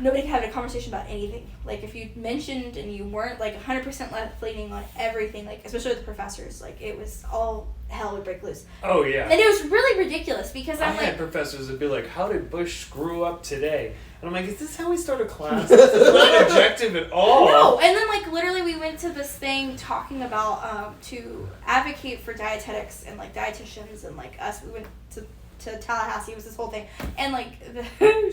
nobody could have a conversation about anything. Like, if you mentioned and you weren't, like, 100% left-leaning on everything, like, especially with the professors, like, it was all hell would break loose. Oh, yeah. And it was really ridiculous because I I'm like... had professors that be like, how did Bush screw up today? And I'm like, is this how we start a class? This is not objective at all. No, and then, like, literally we went to this thing talking about, to advocate for dietetics and, like, dietitians and, like, us. We went to Tallahassee. It was this whole thing, and like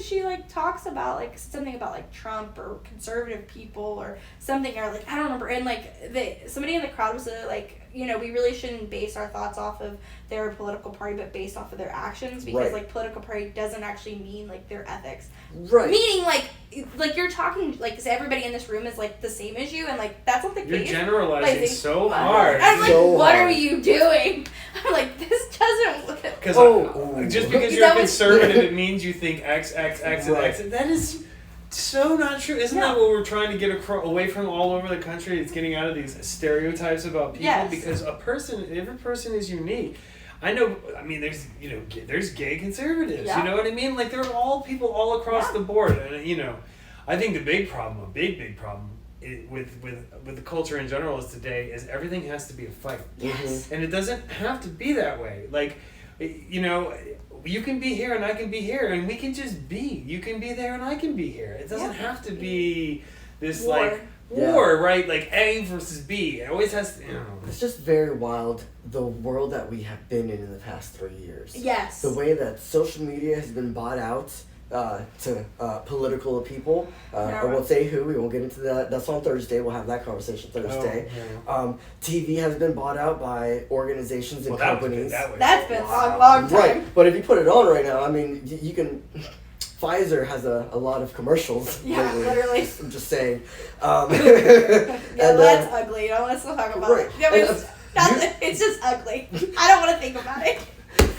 she like talks about like something about like Trump or conservative people or something, or like I don't remember, and like somebody in the crowd was like, you know, we really shouldn't base our thoughts off of their political party, but based off of their actions, because like political party doesn't actually mean like their ethics. Right. Meaning like you're talking like everybody in this room is like the same as you, and like that's not the case. You're generalizing so hard. I'm like, what are you doing? I'm like, this doesn't look. Because just because you're conservative, it means you think X, X, X, and X. That is so not true. Isn't that what we're trying to get away from all over the country? It's getting out of these stereotypes about people because every person is unique. I know, I mean, there's gay conservatives, you know what I mean? Like, they're all people all across the board. And, you know, I think the big problem, a big problem with the culture in general is today is everything has to be a fight. Yes. And it doesn't have to be that way. Like, you know, you can be here and I can be here and we can just be. You can be there and I can be here. It doesn't have to be this, war, right? Like A versus B. It always has to, you know. It's just very wild, the world that we have been in the past 3 years. Yes. The way that social media has been bought out to political people. I won't say who, we won't get into that. That's on Thursday. We'll have that conversation Thursday. TV has been bought out by organizations and companies. That's been a long time. Right. But if you put it on right now, I mean, you can Pfizer has a lot of commercials. Yeah, lately. literally. I'm just saying. Yeah, and, that's ugly. Let's not talk about right. it. It's just ugly. I don't want to think about it.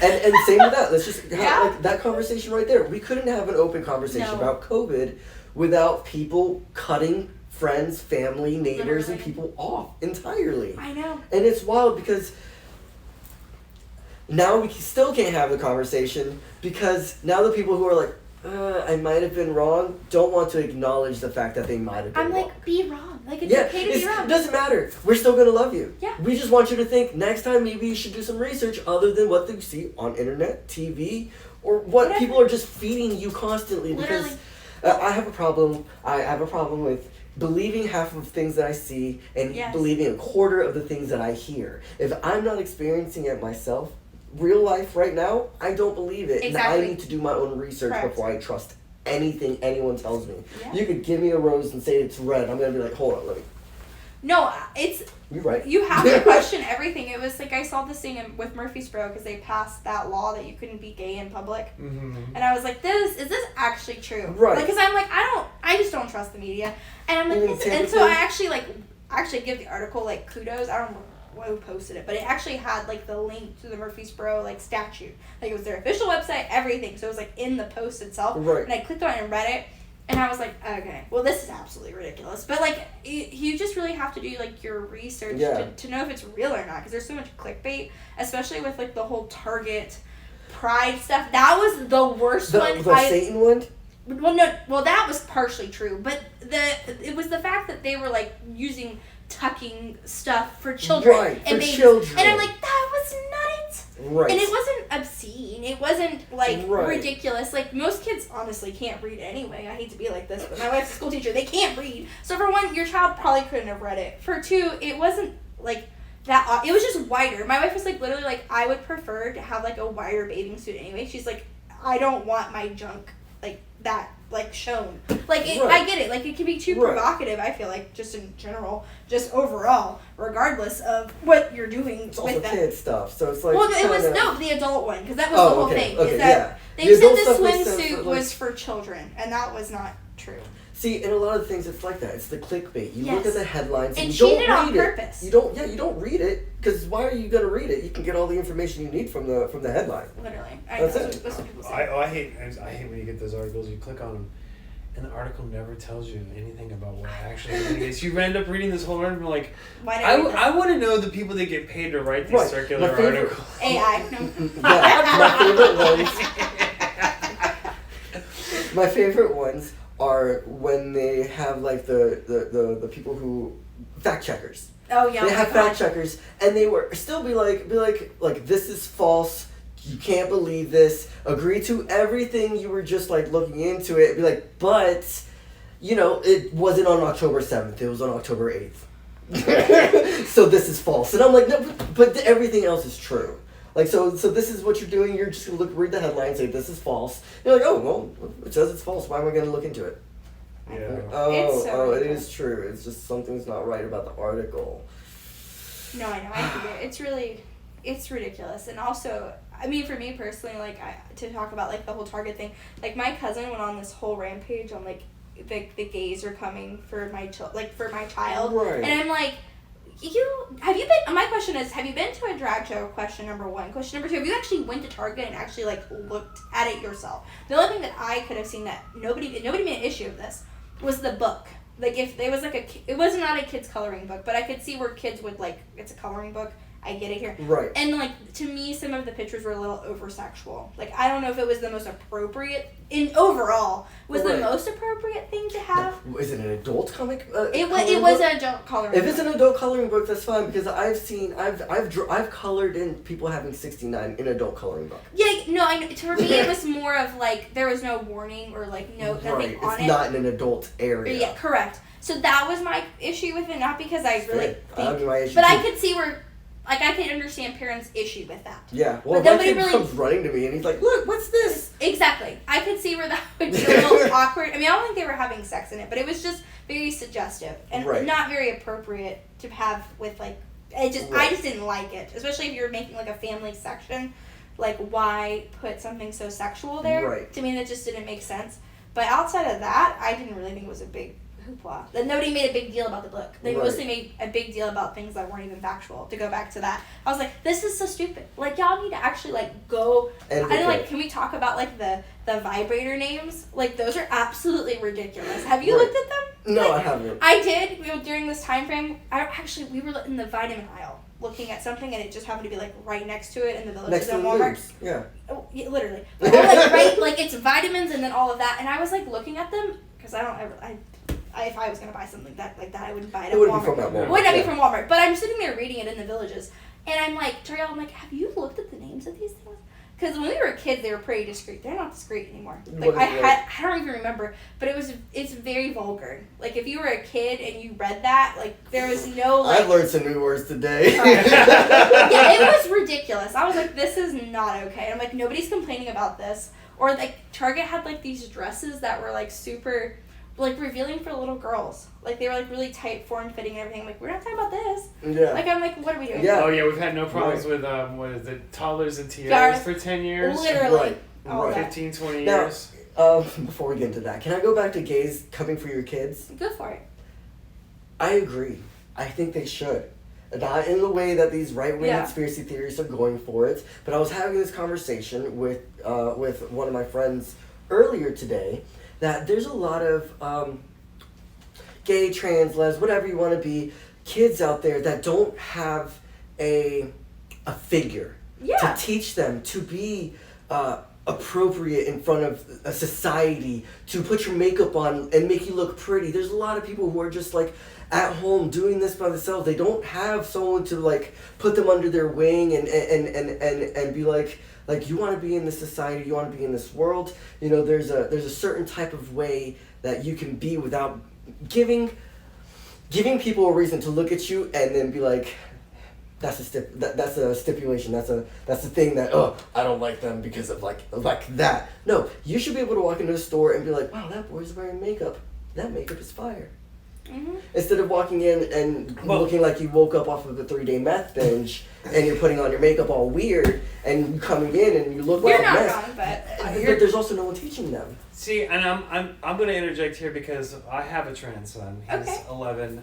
And same with that. Let's just have Yeah. like that conversation right there. We couldn't have an open conversation No. about COVID without people cutting friends, family, neighbors, and Literally. people off entirely. I know. And it's wild because now we still can't have the conversation because now the people who are like, I might have been wrong, don't want to acknowledge the fact that they might have been I'm wrong. like, be wrong. Like, it's Yeah, okay to be wrong. it doesn't matter. We're still going to love you. Yeah. We just want you to think next time maybe you should do some research other than what you see on internet, TV, or what Whatever. people are just feeding you constantly. Literally. Because I have a problem. I have a problem with believing half of things that I see and Yes. believing a quarter of the things that I hear. If I'm not experiencing it myself, real life right now, I don't believe it. Exactly. And I need to do my own research Correct. before I trust anything anyone tells me. Yeah. You could give me a rose and say it's red. I'm going to be like, hold on, let me. No, it's You're right. you have to question everything. It was like I saw this thing with Murfreesboro because they passed that law that you couldn't be gay in public, Mm-hmm. and I was like, "Is this actually true?" Right. Because I'm like, I just don't trust the media, and I'm like, You mean and so typically? I actually give the article like kudos. I don't know who posted it, but it actually had like the link to the Murfreesboro like statute. Like it was their official website, everything. So it was like in the post itself, Right. and I clicked on it and read it. And I was like, okay, well, this is absolutely ridiculous. But, like, you just really have to do, like, your research to know if it's real or not. Because there's so much clickbait, especially with, like, the whole Target Pride stuff. That was the worst one. The Satan one? Well, that was partially true. But it was the fact that they were, like, using tucking stuff for children. Right, and for children. And I'm like, that was nuts. Right. And it wasn't obscene. It wasn't, like, Right. ridiculous. Like, most kids honestly can't read anyway. I hate to be like this, but my wife's a school teacher. They can't read. So, for one, your child probably couldn't have read it. For two, it wasn't, like, that... It was just wider. My wife was, like, literally like, I would prefer to have, like, a wider bathing suit anyway. She's like, I don't want my junk, like, that, like, shown. Like, Right. I get it. Like, it can be too Right. provocative, I feel like, just in general. Just overall, regardless of what you're doing It's with also that. kid stuff, so it's like... Well, it was kinda- the adult one, because that was the whole thing. Okay, Is that yeah. they The said adult the stuff was sent swimsuit for, like- was for children, and that was not true. See, in a lot of things, it's like that. It's the clickbait. You look Yes. at the headlines and And you she don't did it read on it. purpose. You don't read it, because why are you going to read it? You can get all the information you need from the headline. Literally, That's it. That's what people say. I hate when you get those articles. You click on them, and the article never tells you anything about what actually it is. You end up reading this whole article like, Why did I read I want to know the people that get paid to write these Right. circular My favorite- articles. this? AI. No. My favorite ones are when they have like the people who fact checkers. Oh yeah. They oh my have God. fact checkers, and they were still be like this is false. You can't believe this. Agree to everything you were just like looking into it. Be like, but you know, it wasn't on October 7th. It was on October 8th. So this is false. And I'm like, no, but everything else is true. Like, so this is what you're doing. You're just gonna read the headline, say this is false. You're like, oh well, it says it's false. Why am I gonna look into it? Yeah. It's so It ridiculous. is true. It's just something's not right about the article. No, I know. I get it. It's ridiculous. And also, I mean, for me personally, like, to talk about, like, the whole Target thing, like, my cousin went on this whole rampage on, like, the gays are coming for my child. Right. And I'm like, my question is, have you been to a drag show? Question number one. Question number two, have you actually went to Target and actually, like, looked at it yourself? The only thing that I could have seen that nobody made an issue of this was the book. Like, if there was, like, it was not a kid's coloring book, but I could see where kids would, like, it's a coloring book. I get it here. Right. And, like, to me, some of the pictures were a little over-sexual. Like, I don't know if it was the most appropriate, was Right. the most appropriate thing to have. Is it an adult comic? It coloring was book? an adult coloring If book. it's an adult coloring book, that's fine because I've colored in people having 69 in adult coloring book. Yeah, no, I know. For me, it was more of, like, there was no warning or, like, nothing Right. on It's it. not in an adult area. Yeah, correct. So that was my issue with it, not because I really Fair. That'd be my issue but I too. could see where, like, I can understand parents' issue with that. Yeah. Well, But my nobody kid really- comes running to me and he's like, "Look, what's this?" Exactly. I could see where that would be a little awkward. I mean, I don't think they were having sex in it, but it was just very suggestive and Right. not very appropriate to have with, like, I Right. just didn't like it, especially if you're making, like, a family section. like, why put something so sexual there? Right. To me, that just didn't make sense. But outside of that, I didn't really think it was a big hoopla. That nobody made a big deal about the book. They mostly made a big deal about things that weren't even factual. To go back to that, I was like, this is so stupid. Like, y'all need to actually, like, go... And like, can we talk about, like, the vibrator names? Like, those are absolutely ridiculous. Have you looked at them? No, like, I haven't. I did. During this time frame, we were in the vitamin aisle looking at something, and it just happened to be, like, right next to it in the Villages and Walmart. Yeah. Oh, yeah, literally. Or, like, right, like, it's vitamins and then all of that. And I was, like, looking at them, because I don't ever... if I was going to buy something like that, I wouldn't buy it at Walmart. It would not be from Walmart. But I'm sitting there reading it in the Villages. And I'm like, Teriel, I'm like, have you looked at the names of these things? Because when we were kids, they were pretty discreet. They're not discreet anymore. Like, I don't even remember. But it's very vulgar. Like, if you were a kid and you read that, like, there was no, like... I learned some new words today. Yeah, it was ridiculous. I was like, this is not okay. I'm like, nobody's complaining about this. Or, like, Target had, like, these dresses that were, like, super... like, revealing for little girls. Like, they were, like, really tight, form-fitting and everything. I'm like, we're not talking about this. Yeah. Like, I'm like, what are we doing? Yeah. Oh, yeah, we've had no problems with, what is it, toddlers and tiaras for 10 years? Literally. Right. 15, 20 years. Before we get into that, can I go back to gays coming for your kids? Go for it. I agree. I think they should. Not in the way that these right-wing conspiracy theories are going for it, but I was having this conversation with one of my friends earlier today, that there's a lot of gay, trans, les, whatever you want to be, kids out there that don't have a figure to teach them to be appropriate in front of a society, to put your makeup on and make you look pretty. There's a lot of people who are just like at home doing this by themselves. They don't have someone to like put them under their wing and be like you want to be in this society, you want to be in this world. You know, there's a certain type of way that you can be without giving people a reason to look at you and then be like, that's a stipulation. That's the thing that I don't like them because of like that. No, you should be able to walk into a store and be like, wow, that boy's wearing makeup. That makeup is fire. Mm-hmm. Instead of walking in and looking like you woke up off of a 3-day meth binge and you're putting on your makeup all weird and coming in and you look like a mess. You're not wrong, but there's also no one teaching them. See, and I'm going to interject here because I have a trans son. He's 11,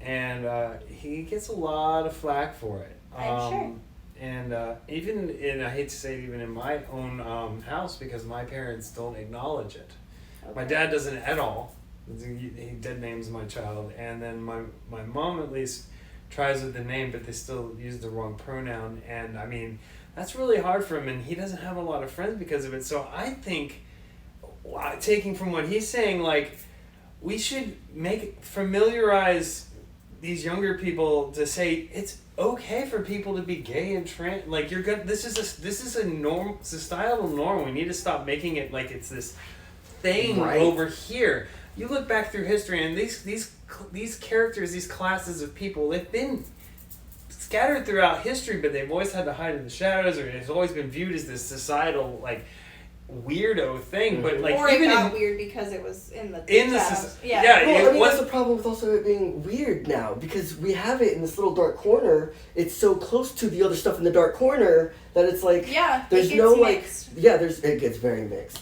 and he gets a lot of flack for it. I'm sure. And I hate to say it, even in my own house, because my parents don't acknowledge it. Okay. My dad doesn't at all. He dead names my child, and then my mom at least tries with the name, but they still use the wrong pronoun, and I mean that's really hard for him, and he doesn't have a lot of friends because of it. So I think, taking from what he's saying, like, we should familiarize these younger people to say it's okay for people to be gay and trans. Like, you're good. This is a norm, societal norm. We need to stop making it like it's this thing over here. You look back through history, and these characters, these classes of people, they've been scattered throughout history, but they've always had to hide in the shadows, or it's always been viewed as this societal, like, weirdo thing. But like, or even it got weird because it was in the that's the problem with also it being weird now, because we have it in this little dark corner. It's so close to the other stuff in the dark corner that it's like there's it gets very mixed.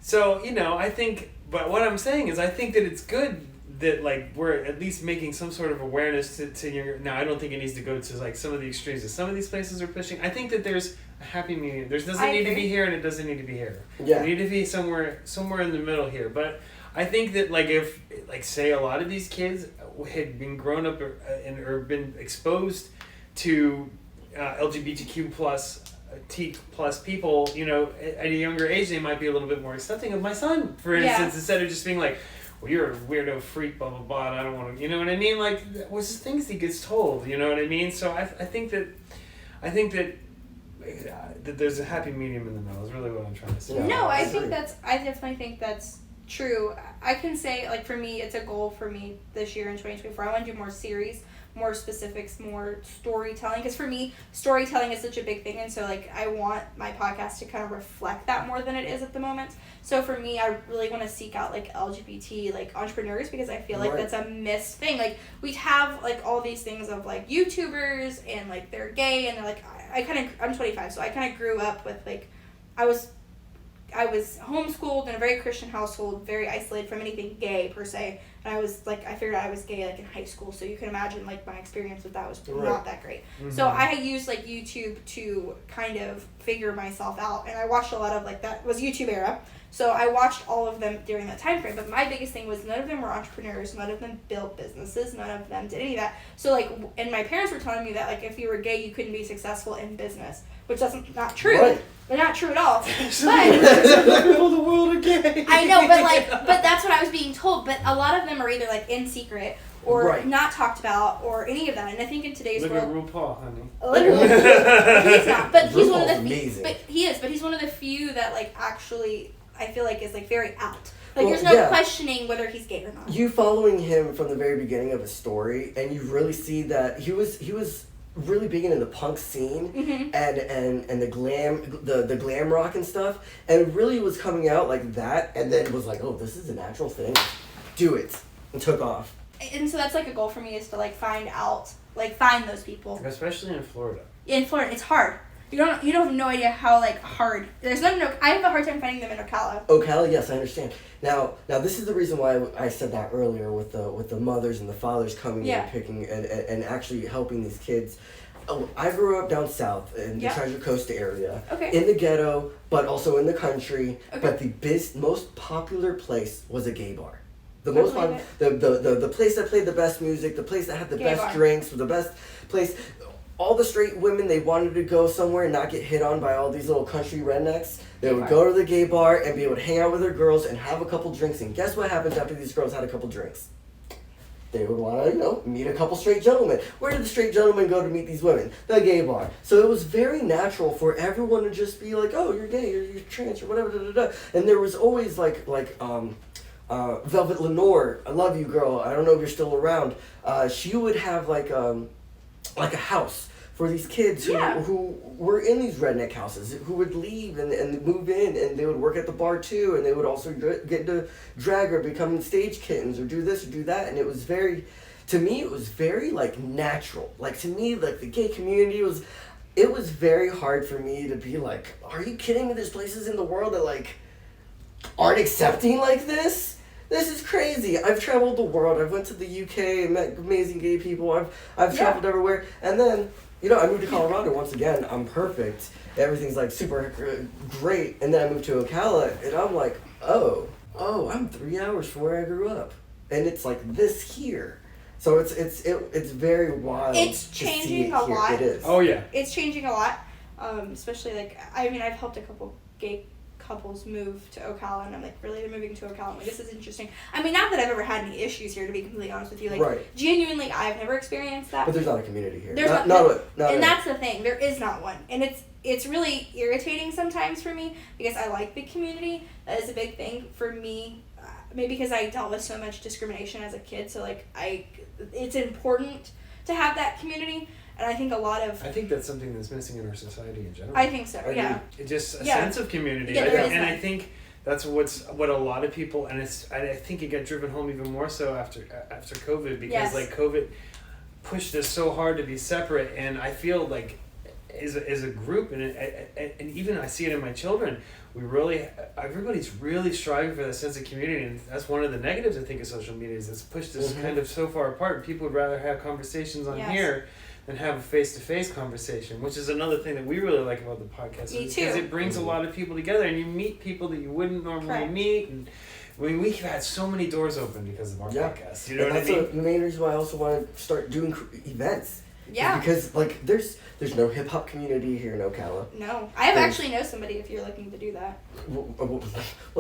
So I think. But what I'm saying is, I think that it's good that, like, we're at least making some sort of awareness to younger. Now, I don't think it needs to go to, like, some of the extremes that some of these places are pushing. I think that there's a happy medium. There doesn't need to be here, and it doesn't need to be here. Yeah. We need to be somewhere in the middle here. But I think that, like, if, like, say a lot of these kids had been grown up or been exposed to LGBTQ plus T plus people, at a younger age, they might be a little bit more accepting of my son, for instance, instead of just being like, well, you're a weirdo freak, blah, blah, blah, and I don't want to, you know what I mean? Like, what's the things he gets told, you know what I mean? So I think that there's a happy medium in the middle is really what I'm trying to say. No, I definitely think that's true. I can say, like, for me, it's a goal for me this year in 2024. I want to do more series, more specifics, more storytelling. Because for me, storytelling is such a big thing. And so, like, I want my podcast to kind of reflect that more than it is at the moment. So for me, I really want to seek out, like, LGBT, like, entrepreneurs, because I feel like that's a missed thing. Like, we have, like, all these things of, like, YouTubers and, like, they're gay and they're, like, I'm 25, so I kind of grew up with, like, I was homeschooled in a very Christian household, very isolated from anything gay per se. And I was like, I figured out I was gay like in high school, so you can imagine like my experience with that was not that great. Mm-hmm. So I had used like YouTube to kind of figure myself out, and I watched a lot of like that was YouTube era. So I watched all of them during that time frame. But my biggest thing was none of them were entrepreneurs, none of them built businesses, none of them did any of that. So like, and my parents were telling me that like if you were gay, you couldn't be successful in business, which that's not true. Right. They're not true at all. But the world are gay. I know, but that's what I was being told. But a lot of them are either like in secret or not talked about or any of that. And I think in today's world, look at RuPaul, honey. Literally, he's not. But he's one of the amazing. But he is. But he's one of the few that like actually I feel like is like very out. Like there's no questioning whether he's gay or not. You following him from the very beginning of his story, and you really see that he was really big into the punk scene and the glam rock and stuff, and really was coming out like that, and then was like, oh, this is a natural thing, do it, and took off. And so that's like a goal for me is to like find those people, especially in Florida. In Florida, it's hard. You don't have no idea how like hard. There's no. I have a hard time finding them in Ocala. Ocala, yes, I understand. Now this is the reason why I said that earlier with the mothers and the fathers coming in and picking and actually helping these kids. Oh, I grew up down south in the Treasure Coast area, in the ghetto, but also in the country. Okay. But the most popular place was a gay bar. The most the place that played the best music, the place that had the best drinks, the best place. All the straight women, they wanted to go somewhere and not get hit on by all these little country rednecks. They would go to the gay bar and be able to hang out with their girls and have a couple drinks. And guess what happens after these girls had a couple drinks? They would want to, meet a couple straight gentlemen. Where did the straight gentlemen go to meet these women? The gay bar. So it was very natural for everyone to just be like, oh, you're gay, you're trans, or whatever, da. And there was always Velvet Lenore, I love you, girl. I don't know if you're still around. She would have like a house for these kids who were in these redneck houses, who would leave and move in, and they would work at the bar too, and they would also get into drag or become stage kittens or do this or do that. And it was very, to me, it was very like natural. Like to me, like the gay community it was very hard for me to be like, are you kidding me? There's places in the world that like aren't accepting like this? This is crazy. I've traveled the world. I've went to the UK and met amazing gay people. I've traveled everywhere. And then, I moved to Colorado once again. I'm perfect. Everything's like super great. And then I moved to Ocala and I'm like, oh, I'm 3 hours from where I grew up. And it's like this here. So it's very wild. It's changing a lot. It is. Oh yeah. It's changing a lot. Especially like, I've helped a couple gay couples move to Ocala, and I'm like, really, they're moving to Ocala? I'm like, this is interesting. Not that I've ever had any issues here, to be completely honest with you. Like, genuinely, I've never experienced that. But there's not a community here. There's and that's the thing. There is not one, and it's really irritating sometimes for me because I like the community. That is a big thing for me. Maybe because I dealt with so much discrimination as a kid, so like it's important to have that community. And I think that's something that's missing in our society in general. I think so, yeah. It's just a sense of community. Yeah, I think that's what a lot of people, and I think it got driven home even more so after COVID, because like COVID pushed us so hard to be separate, and I feel like as a group, and even I see it in my children, everybody's really striving for that sense of community, and that's one of the negatives I think of social media is it's pushed us kind of so far apart. People would rather have conversations on here and have a face-to-face conversation, which is another thing that we really like about the podcast. Me too. Because it brings a lot of people together, and you meet people that you wouldn't normally meet. And we've had so many doors open because of our podcast. You know what I mean? That's the main reason why I also want to start doing events. Yeah. Because like there's no hip hop community here in Ocala. No, I actually know somebody if you're looking to do that. We'll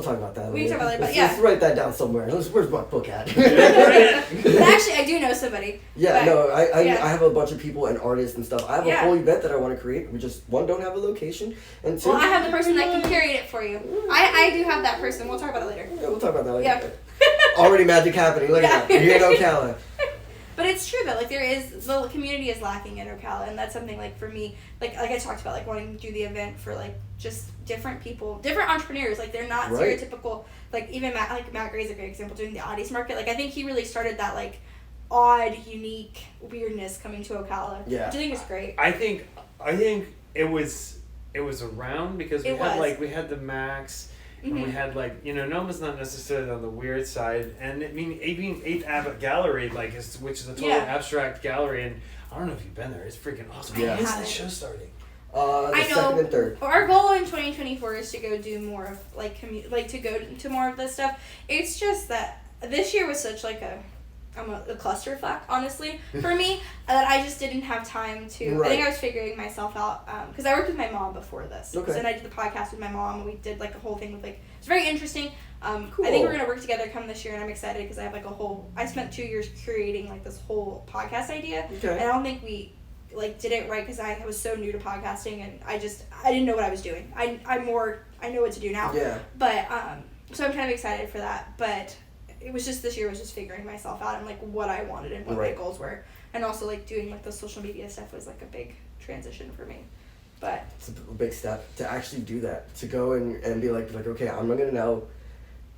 talk about that. We can talk about it, but let's write that down somewhere. Where's my book at? But actually, I do know somebody. Yeah, but, no, I have a bunch of people and artists and stuff. I have a Yeah. whole event that I want to create. We just, one, don't have a location, and two... Well, I have the person that can curate it for you. I do have that person. We'll talk about it later. Yeah, we'll talk about that later. Yeah. Already magic happening. Look at that. You're here in Ocala. But it's true though, like the community is lacking in Ocala, and that's something like for me, like I talked about, like wanting to do the event for like just different people, different entrepreneurs, like they're not stereotypical, like even Matt Gray's a great example doing the Oddies Market, like I think he really started that like odd, unique weirdness coming to Ocala, which I think is great. I think it was around because we had the Max. And we had Noma's not necessarily on the weird side, and I mean even 8th Ave Gallery, which is a total abstract gallery, and I don't know if you've been there. It's freaking awesome. Yeah. When is the show starting? The second and third. Our goal in 2024 is to go do more of to go to more of this stuff. It's just that this year was such like a clusterfuck, honestly, for me, that I just didn't have time to. Right. I think I was figuring myself out because I worked with my mom before this. Okay. So then I did the podcast with my mom, and we did like a whole thing with it's very interesting. Cool. I think we're gonna work together come this year, and I'm excited because I have I spent 2 years curating like this whole podcast idea, Okay. and I don't think we did it right because I was so new to podcasting, and I didn't know what I was doing. I know what to do now. Yeah. But so I'm kind of excited for that, but. It was just this year was just figuring myself out and like what I wanted and what my goals were, and also like doing like the social media stuff was like a big transition for me. But it's a big step to actually do that, to go and be like okay, I'm not gonna now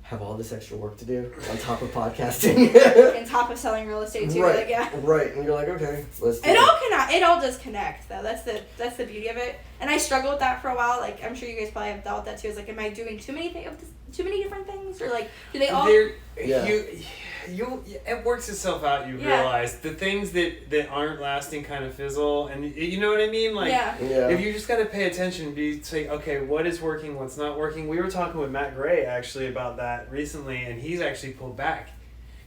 have all this extra work to do on top of podcasting. on top of selling real estate too, right, like right, and you're like okay, let's do it all does connect though. That's the beauty of it, and I struggled with that for a while. Like I'm sure you guys probably have dealt with that too. It's like, am I doing too many different things, or like do they all? It works itself out. You realize the things that aren't lasting kind of fizzle, and you know what I mean. Like if you just got to pay attention, and say okay, what is working, what's not working. We were talking with Matt Gray actually about that recently, and he's actually pulled back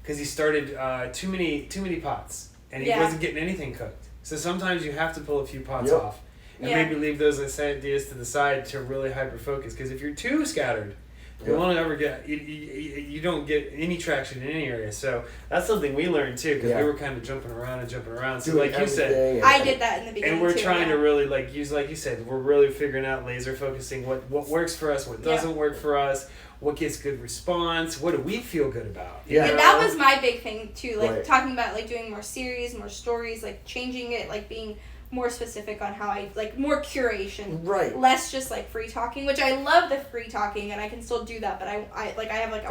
because he started too many pots, and he wasn't getting anything cooked. So sometimes you have to pull a few pots off, and maybe leave those ideas to the side to really hyper focus. Because if you're too scattered. You won't ever get you don't get any traction in any area. So that's something we learned too, because we were kind of jumping around. So doing like you said, I did that in the beginning. and we're too, trying to really like you said, we're really figuring out laser focusing what works for us, what doesn't work for us, what gets good response, what do we feel good about. Yeah, and that was my big thing too. Like talking about like doing more series, more stories, like changing it, like being more specific on how I like more curation, less just like free talking, which I love the free talking and I can still do that, but I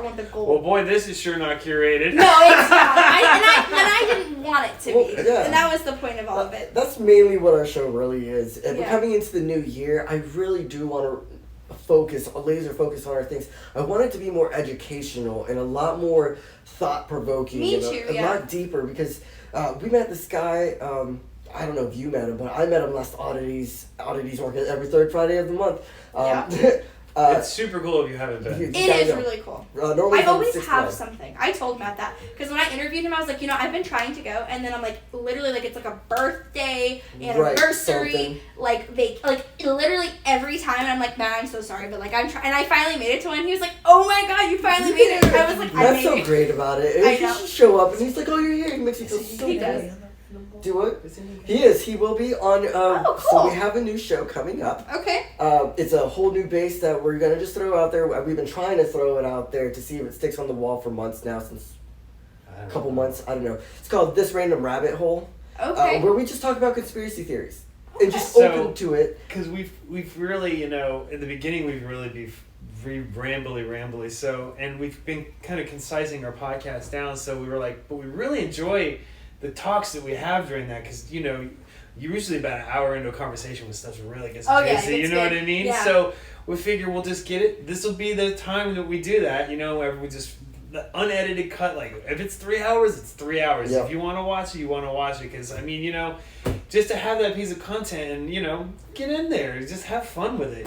want the goal. Well, boy, this is sure not curated. No, it's not. I didn't want it to be, and that was the point of all of it. That's mainly what our show really is. And coming into the new year, I really do want to laser focus on our things. I want it to be more educational and a lot more thought-provoking. Me too, a lot deeper, because we met this guy. I don't know if you met him, but I met him last Oddities Market every third Friday of the month. It's super cool if you haven't been. It is really cool. I always have something. I told Matt that because when I interviewed him, I was like, I've been trying to go, and then I'm like, literally, like it's like a birthday, anniversary, literally every time, and I'm like, Matt, I'm so sorry, but like I'm trying, and I finally made it to one. He was like, oh my god, you finally made it. I was like, That's so great about it. I know. He just show up, and he's like, oh, you're here. He makes you feel so He good. does. Do what? He is. He will be on. Cool. So we have a new show coming up. Okay. It's a whole new base that we're gonna just throw out there. We've been trying to throw it out there to see if it sticks on the wall for months now, since a couple months. I don't know. It's called This Random Rabbit Hole. Okay. Where we just talk about conspiracy theories and just open to it. Because we've really, in the beginning we've really been rambly. So, and we've been kind of concising our podcast down. So we were like, but we really enjoy the talks that we have during that, because you're usually about an hour into a conversation when stuff really gets juicy, you know what I mean? Yeah. So we figure we'll just get it. This will be the time that we do that, where we just the unedited cut, like if it's 3 hours, it's 3 hours. Yep. If you want to watch it, you want to watch it. Because I mean, just to have that piece of content and get in there, just have fun with it.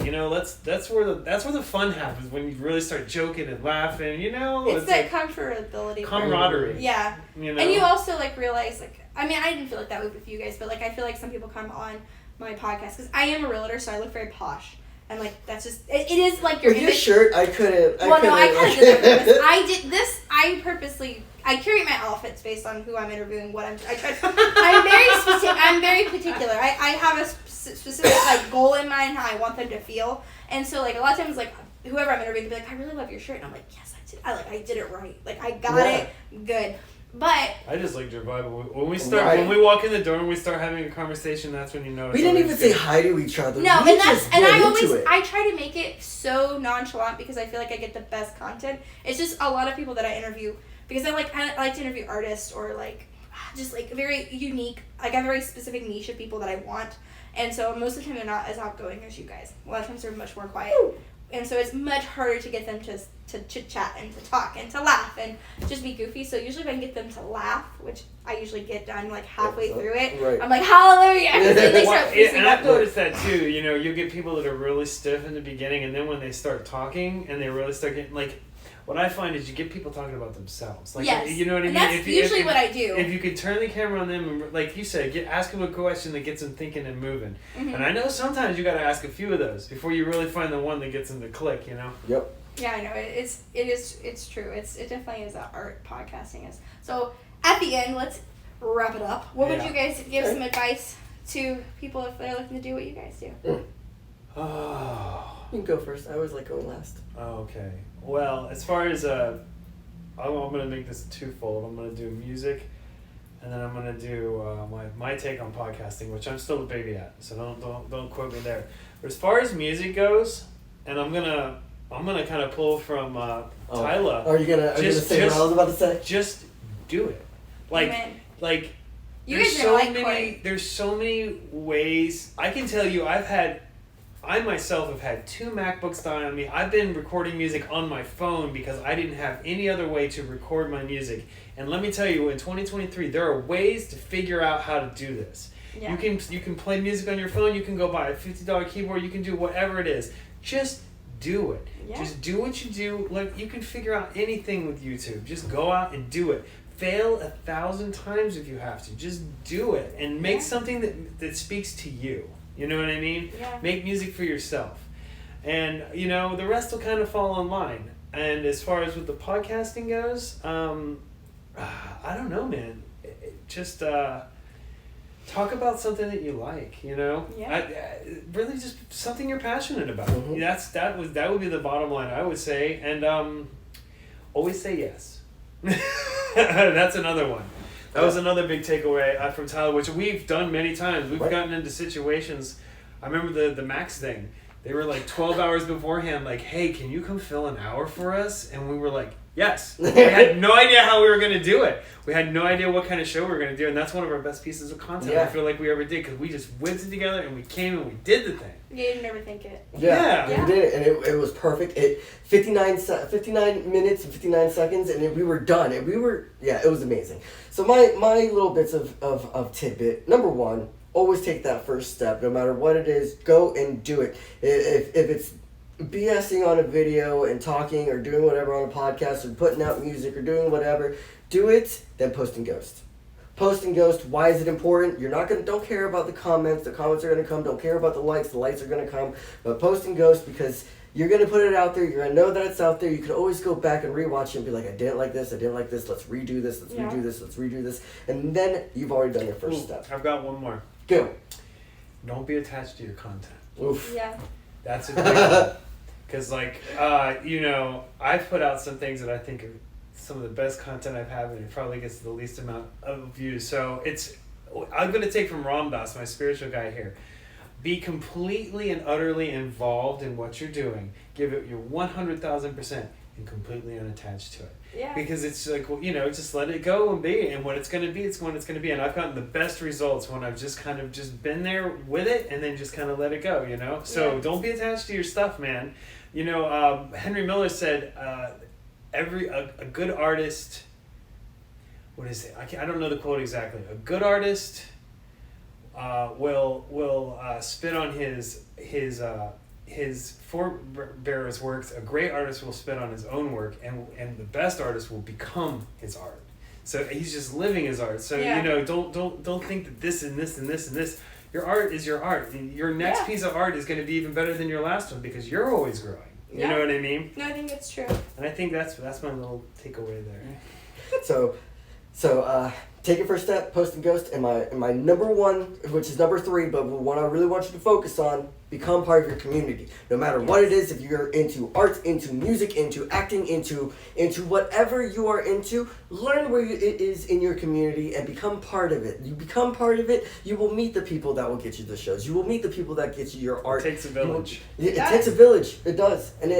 That's where the fun happens, when you really start joking and laughing. It's that comfortability, camaraderie. Yeah, and you also like realize like, I mean, I didn't feel like that with you guys, but like I feel like some people come on my podcast because I am a realtor, so I look very posh. And like that's just it is like your with your shirt. I couldn't. No, I kind of did that purpose. I did this. I purposely. I curate my outfits based on who I'm interviewing. I'm very specific. I'm very particular. I have a specific like goal in mind how I want them to feel. And so like a lot of times like whoever I'm interviewing will be like, I really love your shirt, and I'm like, yes, I did. I did it right. Like I got it good. But I just liked your vibe. When we walk in the door and we start having a conversation, that's when you know. We didn't even say hi to each other. No, I try to make it so nonchalant because I feel like I get the best content. It's just a lot of people that I interview because I like to interview artists or like just like very unique. Like I have a very specific niche of people that I want, and so most of the time they're not as outgoing as you guys. A lot of times they're much more quiet. And so it's much harder to get them to chit-chat and to talk and to laugh and just be goofy. So usually if I can get them to laugh, which I usually get done like halfway through it, right. I'm like, hallelujah! And they start and I've noticed that too. You get people that are really stiff in the beginning, and then when they start talking and they really start getting like... What I find is you get people talking about themselves. Like, yes. You know what I mean? That's usually what I do. If you could turn the camera on them and, like you said, ask them a question that gets them thinking and moving. Mm-hmm. And I know sometimes you got to ask a few of those before you really find the one that gets them to click, Yep. Yeah, I know. It's true. It definitely is that art podcasting is. So at the end, let's wrap it up. What would you guys give some advice to people if they're looking to do what you guys do? Oh. You can go first. I always like going last. Okay. Well, as far as I'm going to make this twofold. I'm going to do music, and then I'm going to do my take on podcasting, which I'm still a baby at. So don't quote me there. But as far as music goes, and I'm gonna kind of pull from Tyla. Are you gonna say what I was about to say? Just do it. Like you guys are like there's so many ways. I can tell you, I myself have had 2 MacBooks die on me. I've been recording music on my phone because I didn't have any other way to record my music. And let me tell you, in 2023, there are ways to figure out how to do this. Yeah. You can play music on your phone. You can go buy a $50 keyboard. You can do whatever it is. Just do it. Yeah. Just do what you do. Like, you can figure out anything with YouTube. Just go out and do it. Fail 1,000 times if you have to. Just do it and make something that speaks to you. You know what I mean? Yeah. Make music for yourself. And, the rest will kind of fall in line. And as far as with the podcasting goes, I don't know, man. Just talk about something that you like, Yeah. Really just something you're passionate about. Mm-hmm. That would be the bottom line, I would say. And always say yes. That's another one. That was another big takeaway from Tyler, which we've done many times. We've gotten into situations. I remember the Max thing. They were like 12 hours beforehand, like, hey, can you come fill an hour for us? And we were like, yes. We had no idea how we were going to do it. We had no idea what kind of show we were going to do. And that's one of our best pieces of content I feel like we ever did, because we just whipped it together and we came and we did the thing. You didn't ever think it. Yeah. We did it, and it was perfect. 59 minutes and 59 seconds, and we were done. And it was amazing. So my little bits of tidbit. Number 1, always take that first step. No matter what it is, go and do it. If it's BSing on a video and talking or doing whatever on a podcast or putting out music or doing whatever, do it, then post and ghost. Post and ghost. Why is it important? Don't care about the comments. The comments are gonna come. Don't care about the likes are gonna come. But post and ghost, because you're gonna put it out there. You're gonna know that it's out there. You can always go back and rewatch it and be like, I didn't like this. Let's redo this. Let's redo this. And then you've already done your first step. I've got one more. Go. Don't be attached to your content. Oof. Yeah. That's a big one. Because, I've put out some things that I think are some of the best content I've had, and it probably gets the least amount of views. So I'm going to take from Randomness, my spiritual guy here. Be completely and utterly involved in what you're doing. Give it your 100,000% and completely unattached to it. Yeah. Because it's like, just let it go and be. And when it's going to be, it's when it's going to be. And I've gotten the best results when I've just kind of just been there with it and then just kind of let it go, So don't be attached to your stuff, man. Henry Miller said, a good artist. What is it? I don't know the quote exactly. A good artist will spit on his forebearers' works. A great artist will spit on his own work, and the best artist will become his art. So he's just living his art. So don't think that this and this and this and this. Your art is your art. Your next piece of art is going to be even better than your last one because you're always growing. You know what I mean? No, I think it's true. And I think that's my little takeaway there. So take your first step, Post and Ghost, and my number one, which is number 3, but one I really want you to focus on, become part of your community. No matter what it is, if you're into art, into music, into acting, into whatever you are into, learn where it is in your community and become part of it. You become part of it, you will meet the people that will get you the shows. You will meet the people that get you your art. It takes a village. It takes a village. It does. And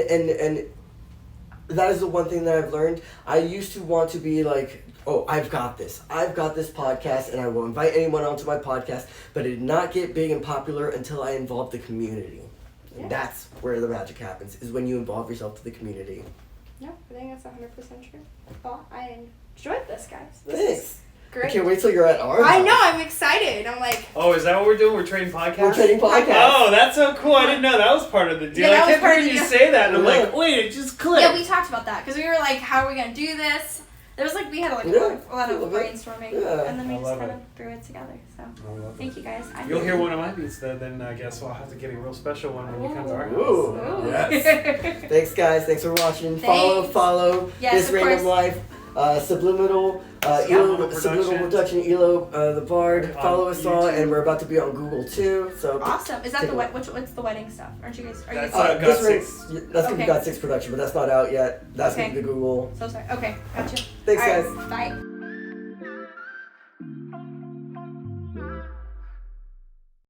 that is the one thing that I've learned. I used to want to be like, oh, I've got this podcast, and I will invite anyone onto my podcast, but it did not get big and popular until I involved the community. Yeah. And that's where the magic happens, is when you involve yourself to the community. No, I think that's 100% true. Well, I enjoyed this, guys. This Thanks. is great. I can't wait till you're at ours. I know, I'm excited. I'm like... Oh, is that what we're doing? We're trading podcasts? We're trading podcasts. Oh, that's so cool. I didn't know that was part of the deal. Yeah, that I was kept part of hearing the you deal. say that, and I'm Yeah. like, wait, it just clicked. Yeah, we talked about that, because we were like, how are we going to do this? There was like, we had like a lot of brainstorming, and then we I just love kind it. of threw it together. So, I love thank you guys. You'll hear one of my beats, then I guess we'll have to get a real special one when you come to our house. Ooh. Yes. Thanks, guys. Thanks for watching. Thanks. Follow Yes, This of Random course. Life. Subliminal, Subliminal Production, Elo, the Bard. Follow us all, and we're about to be on Google too. So Awesome. Is that the what's the wedding stuff? Aren't you guys? Are you? That's Oh, God Six. That's gonna be God 6 production, but that's not out yet. That's gonna be the Google. so sorry. Okay, gotcha. Thanks, All guys. right, bye.